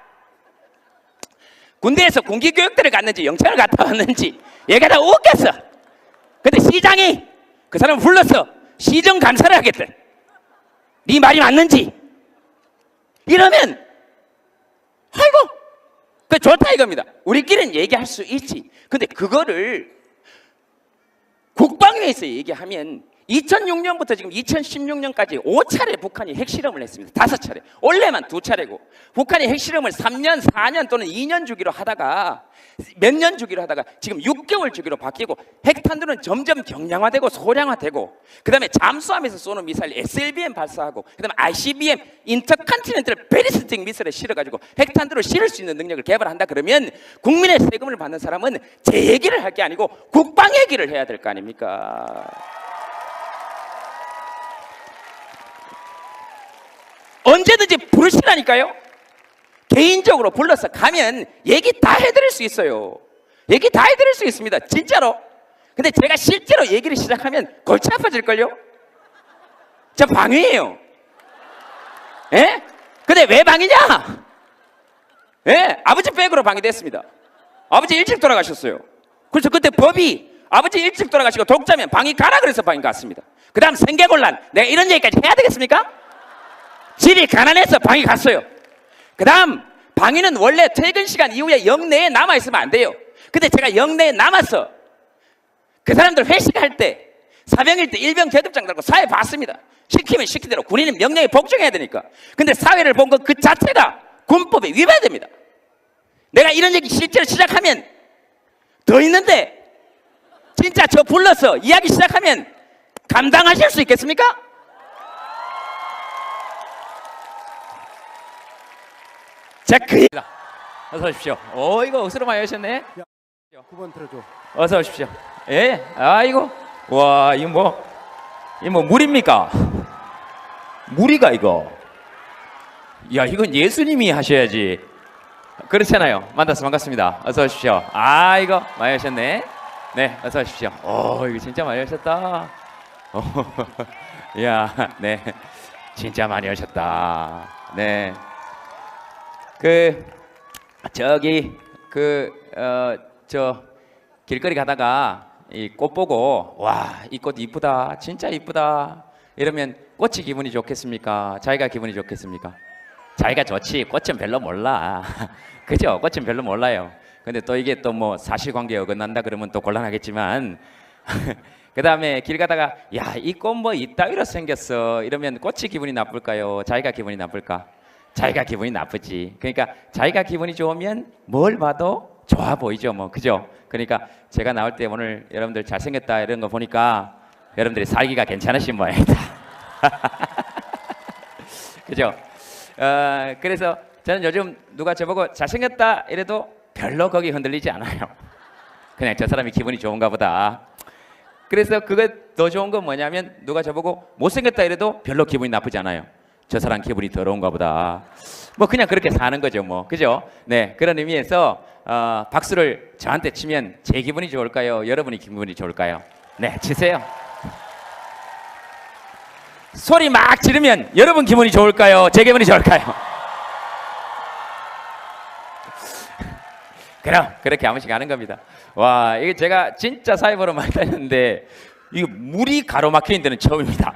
군대에서 군기교육대를 갔는지 영창을 갔다 왔는지 얘기하다가 웃겼어. 근데 시장이 그 사람을 불러서 시정 감사를 하겠대. 네 말이 맞는지. 이러면 아이고 그 좋다 이겁니다. 우리끼리는 얘기할 수 있지. 근데 그거를 국방위에서 얘기하면 2006년부터 지금 2016년까지 5차례 북한이 핵실험을 했습니다. 5차례. 원래만 2차례고 북한이 핵실험을 3년, 4년 또는 2년 주기로 하다가 몇 년 주기로 하다가 지금 6개월 주기로 바뀌고 핵탄두는 점점 경량화되고 소량화되고 그 다음에 잠수함에서 쏘는 미사일 SLBM 발사하고 그 다음에 ICBM 인터컨티넨탈 배리스틱 미사일을 실어가지고 핵탄두를 실을 수 있는 능력을 개발한다 그러면 국민의 세금을 받는 사람은 제 얘기를 할 게 아니고 국방 얘기를 해야 될 거 아닙니까? 언제든지 부르시라니까요. 개인적으로 불러서 가면 얘기 다 해드릴 수 있어요. 얘기 다 해드릴 수 있습니다. 진짜로. 근데 제가 실제로 얘기를 시작하면 골치 아파질걸요. 저 방위예요. 예? 근데 왜 방이냐? 예? 아버지 백으로 방위됐습니다. 아버지 일찍 돌아가셨어요. 그래서 그때 법이 아버지 일찍 돌아가시고 독자면 방위 가라 그래서 방위 갔습니다. 그 다음 생계곤란. 내가 이런 얘기까지 해야 되겠습니까? 집이 가난해서 방위 갔어요. 그 다음 방위는 원래 퇴근 시간 이후에 영내에 남아있으면 안 돼요. 근데 제가 영내에 남아서 그 사람들 회식할 때 사병일 때 일병 계급장 달고 사회 봤습니다. 시키면 시키대로 군인은 명령에 복종해야 되니까. 근데 사회를 본 것 그 자체가 군법에 위반됩니다. 내가 이런 얘기 실제로 시작하면 더 있는데 진짜 저 불러서 이야기 시작하면 감당하실 수 있겠습니까? 자, 어서 오십시오. 이거 억수로 많이 하셨네. 9번 틀어줘. 어서 오십시오. 예, 아이고, 와, 이거 뭐 물입니까? 물이가 이거. 야, 이건 예수님이 하셔야지. 그렇잖아요. 만나서 반갑습니다. 어서 오십시오. 아, 이거 많이 오셨네. 네, 어서 오십시오. 오, 이거 진짜 많이 오셨다. 오, 이야, 네, 진짜 많이 오셨다. 네, 저기 저 길거리 가다가 이 꽃 보고 와, 이 꽃 이쁘다, 진짜 이쁘다 이러면 꽃이 기분이 좋겠습니까? 자기가 기분이 좋겠습니까? 자기가 좋지 꽃은 별로 몰라. 그죠? 꽃은 별로 몰라요. 근데 또 이게 또 뭐 사실관계에 어긋난다 그러면 또 곤란하겠지만 그 다음에 길 가다가 야, 이 꽃 뭐 이따위로 생겼어 이러면 꽃이 기분이 나쁠까요? 자기가 기분이 나쁠까? 자기가 기분이 나쁘지. 그러니까 자기가 기분이 좋으면 뭘 봐도 좋아 보이죠, 뭐. 그죠? 그러니까 제가 나올 때 오늘 여러분들 잘생겼다 이런 거 보니까 여러분들이 살기가 괜찮으신 모양이다. 그죠? 그래서 저는 요즘 누가 저보고 잘생겼다 이래도 별로 거기 흔들리지 않아요. 그냥 저 사람이 기분이 좋은가 보다. 그래서 그거 더 좋은 건 뭐냐면 누가 저보고 못생겼다 이래도 별로 기분이 나쁘지 않아요. 저 사람 기분이 더러운가 보다. 뭐 그냥 그렇게 사는 거죠, 뭐. 그죠? 네, 그런 의미에서 박수를 저한테 치면 제 기분이 좋을까요? 여러분이 기분이 좋을까요? 네, 치세요. 소리 막 지르면 여러분 기분이 좋을까요? 제 기분이 좋을까요? 그럼 그렇게 한 번씩 하는 겁니다. 와, 이게 제가 진짜 사회보러 많이 다녔는데 이게 물이 가로막히는 데는 처음입니다.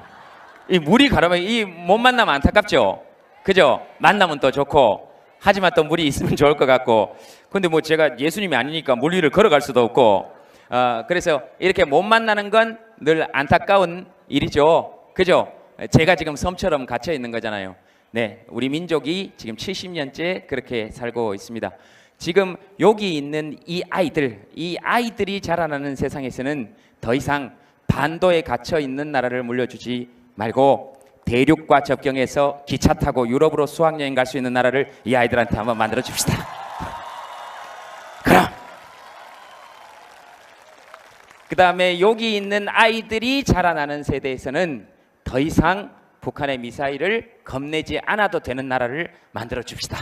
이 물이 가로막히 이 못 만나면 안타깝죠. 그죠? 만나면 또 좋고 하지만 또 물이 있으면 좋을 것 같고 근데 뭐 제가 예수님이 아니니까 물 위를 걸어갈 수도 없고 그래서 이렇게 못 만나는 건 늘 안타까운 일이죠. 그죠? 제가 지금 섬처럼 갇혀 있는 거잖아요. 네, 우리 민족이 지금 70년째 그렇게 살고 있습니다. 지금 여기 있는 이 아이들이 자라나는 세상에서는 더 이상 반도에 갇혀 있는 나라를 물려주지 말고 대륙과 접경해서 기차 타고 유럽으로 수학여행 갈 수 있는 나라를 이 아이들한테 한번 만들어 줍시다. 그럼 그 다음에 여기 있는 아이들이 자라나는 세대에서는 더 이상 북한의 미사일을 겁내지 않아도 되는 나라를 만들어 줍시다.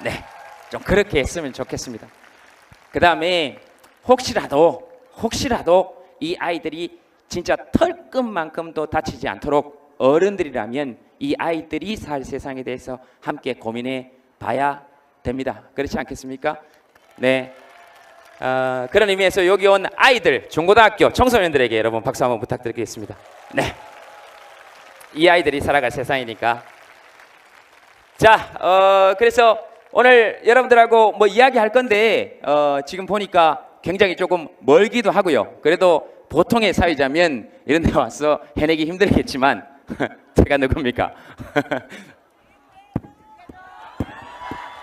네, 좀 그렇게 했으면 좋겠습니다. 그 다음에 혹시라도 이 아이들이 진짜 털끝만큼도 다치지 않도록 어른들이라면 이 아이들이 살 세상에 대해서 함께 고민해 봐야 됩니다. 그렇지 않겠습니까? 네. 그런 의미에서 여기 온 아이들, 중고등학교 청소년들에게 여러분 박수 한번 부탁드리겠습니다. 네. 이 아이들이 살아갈 세상이니까. 자, 그래서 오늘 여러분들하고 뭐 이야기할 건데 지금 보니까 굉장히 조금 멀기도 하고요. 그래도 보통의 사회자면 이런 데 와서 해내기 힘들겠지만 제가 누굽니까?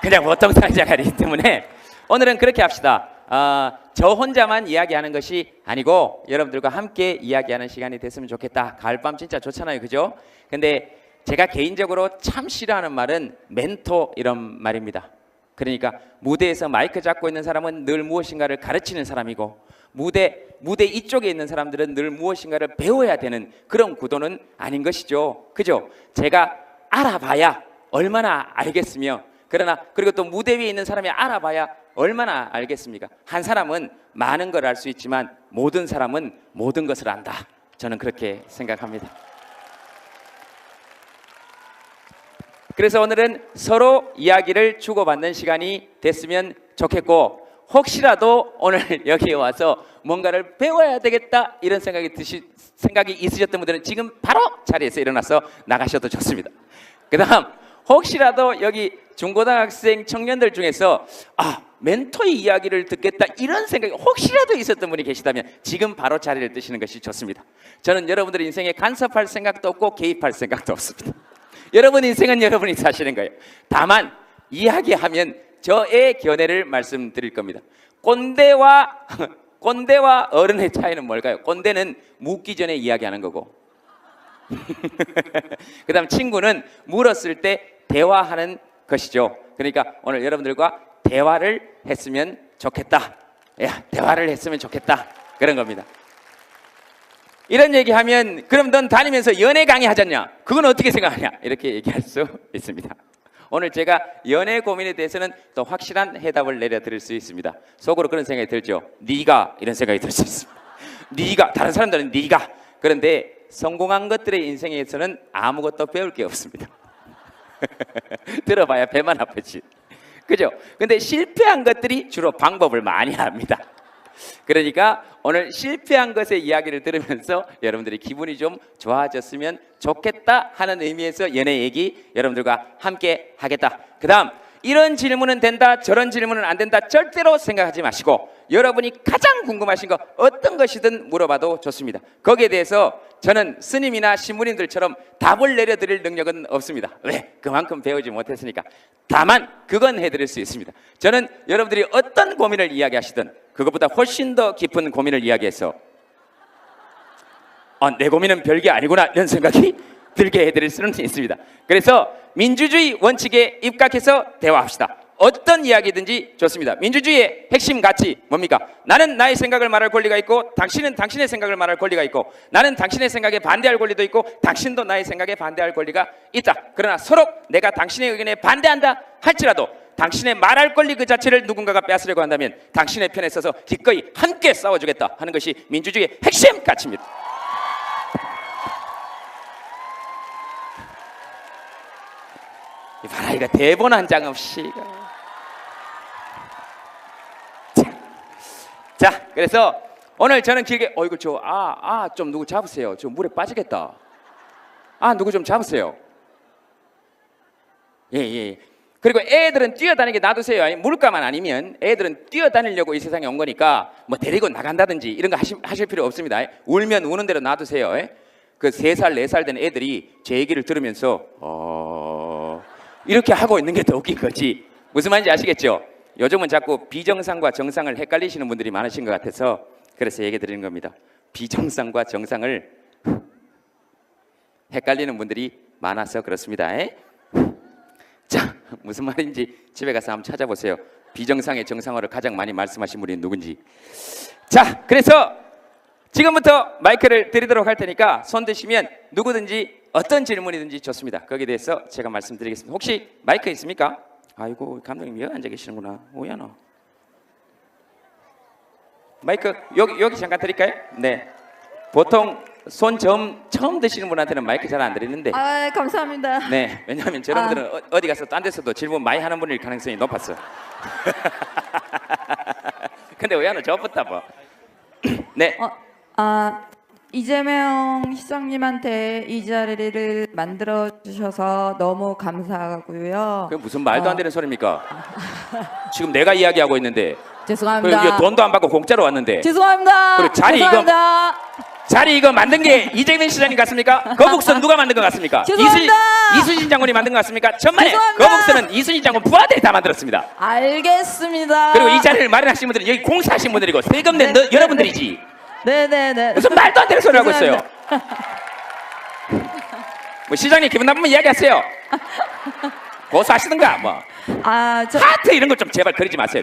그냥 보통 사회자가 아니기 때문에 오늘은 그렇게 합시다. 저 혼자만 이야기하는 것이 아니고 여러분들과 함께 이야기하는 시간이 됐으면 좋겠다. 가을밤 진짜 좋잖아요, 그죠? 근데 제가 개인적으로 참 싫어하는 말은 멘토 이런 말입니다. 그러니까 무대에서 마이크 잡고 있는 사람은 늘 무엇인가를 가르치는 사람이고 무대 이쪽에 있는 사람들은 늘 무엇인가를 배워야 되는 그런 구도는 아닌 것이죠. 그죠? 제가 알아봐야 얼마나 알겠으며 그리고 또 무대 위에 있는 사람이 알아봐야 얼마나 알겠습니까? 한 사람은 많은 걸 알 수 있지만 모든 사람은 모든 것을 안다. 저는 그렇게 생각합니다. 그래서 오늘은 서로 이야기를 주고받는 시간이 됐으면 좋겠고 혹시라도 오늘 여기에 와서 뭔가를 배워야 되겠다 이런 생각이 있으셨던 분들은 지금 바로 자리에서 일어나서 나가셔도 좋습니다. 그 다음 혹시라도 여기 중고등학생 청년들 중에서 멘토의 이야기를 듣겠다 이런 생각이 혹시라도 있었던 분이 계시다면 지금 바로 자리를 뜨시는 것이 좋습니다. 저는 여러분들의 인생에 간섭할 생각도 없고 개입할 생각도 없습니다. 여러분 인생은 여러분이 사시는 거예요. 다만 이야기하면 저의 견해를 말씀드릴 겁니다. 꼰대와 어른의 차이는 뭘까요? 꼰대는 묻기 전에 이야기하는 거고 그 다음 친구는 물었을 때 대화하는 것이죠. 그러니까 오늘 여러분들과 대화를 했으면 좋겠다. 대화를 했으면 좋겠다. 그런 겁니다. 이런 얘기하면 그럼 넌 다니면서 연애 강의 하잖냐? 그건 어떻게 생각하냐? 이렇게 얘기할 수 있습니다. 오늘 제가 연애 고민에 대해서는 또 확실한 해답을 내려드릴 수 있습니다. 속으로 그런 생각이 들죠. 네가 이런 생각이 들 수 있습니다. 네가 다른 사람들은 네가. 그런데 성공한 것들의 인생에서는 아무것도 배울 게 없습니다. 들어봐야 배만 아프지. 그죠? 근데 실패한 것들이 주로 방법을 많이 합니다. 그러니까 오늘 실패한 것의 이야기를 들으면서 여러분들이 기분이 좀 좋아졌으면 좋겠다 하는 의미에서 연애 얘기 여러분들과 함께 하겠다. 그 다음 이런 질문은 된다 저런 질문은 안 된다 절대로 생각하지 마시고 여러분이 가장 궁금하신 거 어떤 것이든 물어봐도 좋습니다. 거기에 대해서 저는 스님이나 신부님들처럼 답을 내려드릴 능력은 없습니다. 왜? 그만큼 배우지 못했으니까. 다만 그건 해드릴 수 있습니다. 저는 여러분들이 어떤 고민을 이야기하시든 그것보다 훨씬 더 깊은 고민을 이야기해서 내 고민은 별게 아니구나 이런 생각이 들게 해드릴 수는 있습니다. 그래서 민주주의 원칙에 입각해서 대화합시다. 어떤 이야기든지 좋습니다. 민주주의의 핵심 가치 뭡니까? 나는 나의 생각을 말할 권리가 있고 당신은 당신의 생각을 말할 권리가 있고 나는 당신의 생각에 반대할 권리도 있고 당신도 나의 생각에 반대할 권리가 있다. 그러나 서로 내가 당신의 의견에 반대한다 할지라도 당신의 말할 권리 그 자체를 누군가가 빼앗으려고 한다면 당신의 편에 서서 기꺼이 함께 싸워주겠다 하는 것이 민주주의의 핵심 가치입니다. 봐라 이거 대본 한 장 없이 자 그래서 오늘 저는 길게 이거 좀 누구 잡으세요. 저 물에 빠지겠다. 누구 좀 잡으세요. 예. 그리고 애들은 뛰어다니게 놔두세요. 물가만 아니면 애들은 뛰어다니려고 이 세상에 온 거니까 뭐 데리고 나간다든지 이런 거 하실 필요 없습니다. 울면 우는 대로 놔두세요. 그 3살 4살 된 애들이 제 얘기를 들으면서 이렇게 하고 있는 게 더 웃긴 거지. 무슨 말인지 아시겠죠? 요즘은 자꾸 비정상과 정상을 헷갈리시는 분들이 많으신 것 같아서 그래서 얘기 드리는 겁니다. 비정상과 정상을 헷갈리는 분들이 많아서 그렇습니다. 자, 무슨 말인지 집에 가서 한번 찾아보세요. 비정상의 정상어를 가장 많이 말씀하신 분이 누군지. 자, 그래서 지금부터 마이크를 드리도록 할 테니까 손 드시면 누구든지 어떤 질문이든지 좋습니다. 거기에 대해서 제가 말씀드리겠습니다. 혹시 마이크 있습니까? 아이고 감독님 여기 앉아 계시는구나. 오야너. 마이크 여기 잠깐 드릴까요? 네. 보통 손 처음 드시는 분한테는 마이크 잘 안 드리는데. 감사합니다. 네. 왜냐하면 저런 분들은 어디 가서 딴 데서도 질문 많이 하는 분일 가능성이 높았어. 근데 오야너 저부터 뭐. 네. 이재명 시장님한테 이 자리를 만들어 주셔서 너무 감사하고요. 그게 무슨 말도 안 되는 소리입니까? 지금 내가 이야기하고 있는데. 죄송합니다. 그리고 돈도 안 받고 공짜로 왔는데. 죄송합니다. 그리고 자리 이거 만든 게 이재명 시장님 같습니까? 거북선 누가 만든 것 같습니까? 죄송합니다. 이순신 장군이 만든 것 같습니까? 천만에 죄송합니다. 거북선은 이순신 장군 부하들이 다 만들었습니다. 알겠습니다. 그리고 이 자리를 마련하신 분들은 여기 공사하신 분들이고 세금 낸 여러분들이지. 네네네. 무슨 말도 안 되는 소리 하고 있어요. 뭐 시장님 기분 나쁘면 이야기하세요. 고소하시든가 뭐. 하트 이런 거 좀 제발 그리지 마세요.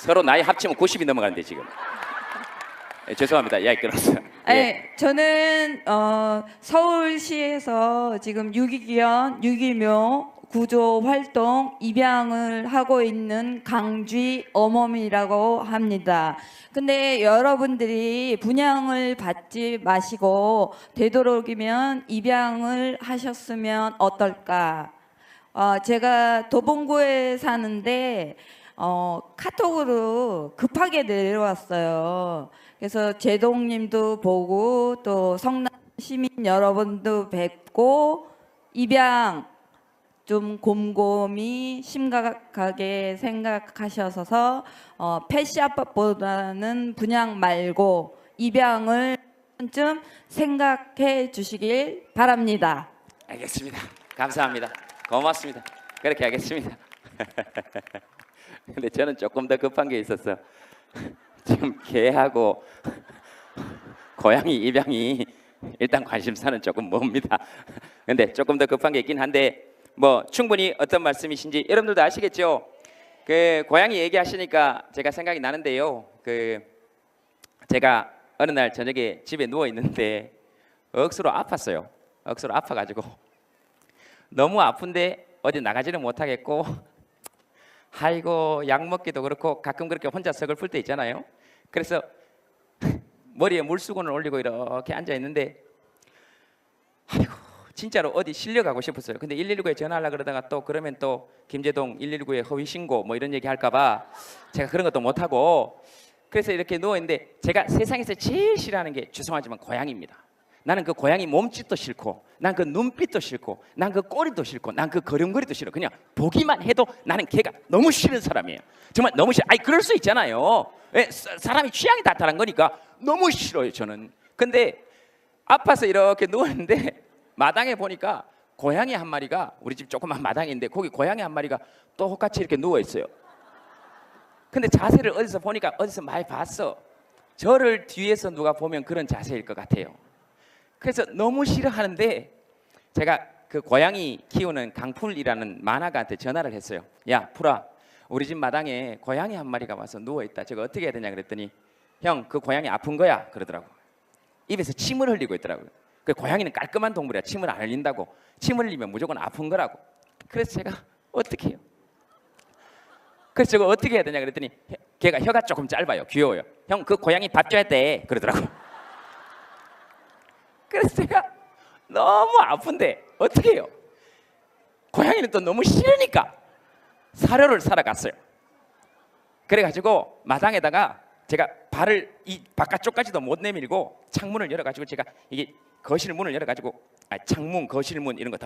서로 나이 합치면 90이 넘어가는데 지금. 죄송합니다. 이야기 끊었어. 저는 서울시에서 지금 유기견 구조 활동 입양을 하고 있는 강쥐 어멈이라고 합니다. 근데 여러분들이 분양을 받지 마시고 되도록이면 입양을 하셨으면 어떨까? 제가 도봉구에 사는데 카톡으로 급하게 내려왔어요. 그래서 제동님도 보고 또 성남 시민 여러분도 뵙고 입양 좀 곰곰이 심각하게 생각하셔서 펫샵보다는 분양 말고 입양을 좀 생각해 주시길 바랍니다. 알겠습니다. 감사합니다. 고맙습니다. 그렇게 하겠습니다. 근데 저는 조금 더 급한 게 있었어. 지금 개하고 고양이 입양이 일단 관심사는 조금 멉니다. 근데 조금 더 급한 게 있긴 한데 뭐 충분히 어떤 말씀이신지 여러분들도 아시겠죠? 그 고양이 얘기하시니까 제가 생각이 나는데요. 제가 어느 날 저녁에 집에 누워 있는데 억수로 아팠어요. 억수로 아파가지고 너무 아픈데 어디 나가지는 못하겠고 아이고 약 먹기도 그렇고 가끔 그렇게 혼자 서글플 때 있잖아요. 그래서 머리에 물수건을 올리고 이렇게 앉아 있는데 아이고 진짜로 어디 실려가고 싶었어요. 근데 119에 전화하려고 그러다가 또 그러면 또 김제동 119에 허위 신고 뭐 이런 얘기 할까 봐 제가 그런 것도 못 하고 그래서 이렇게 누워 있는데 제가 세상에서 제일 싫어하는 게 죄송하지만 고양이입니다. 나는 그 고양이 몸짓도 싫고 난 그 눈빛도 싫고 난 그 꼬리도 싫고 난 그 걸음걸이도 싫어. 그냥 보기만 해도 나는 걔가 너무 싫은 사람이에요. 정말 너무 싫어. 아니 그럴 수 있잖아요. 예, 사람이 취향이 다 다른 거니까 너무 싫어요 저는. 근데 아파서 이렇게 누웠는데 마당에 보니까 고양이 한 마리가 우리 집 조그만 마당인데 거기 고양이 한 마리가 똑같이 이렇게 누워 있어요. 근데 자세를 어디서 보니까 어디서 많이 봤어. 저를 뒤에서 누가 보면 그런 자세일 것 같아요. 그래서 너무 싫어하는데 제가 그 고양이 키우는 강풀이라는 만화가한테 전화를 했어요. 야 풀아 우리 집 마당에 고양이 한 마리가 와서 누워있다. 저거 어떻게 해야 되냐 그랬더니 형 그 고양이 아픈 거야 그러더라고. 입에서 침을 흘리고 있더라고요. 그 고양이는 깔끔한 동물이야. 침을 안 흘린다고. 침 흘리면 무조건 아픈 거라고. 그래서 제가 어떻게 해요? 그래서 저거 어떻게 해야 되냐 그랬더니 걔가 혀가 조금 짧아요. 귀여워요. 형 그 고양이 밥 줘야 돼 그러더라고. 그래서 제가 너무 아픈데 어떻게 해요? 고양이는 또 너무 싫으니까 사료를 사러 갔어요. 그래가지고 마당에다가 제가 발을 이 바깥쪽까지도 못 내밀고 창문을 열어가지고 제가 이게 거실 문을 열어가지고 창문 거실 문 이런 거 다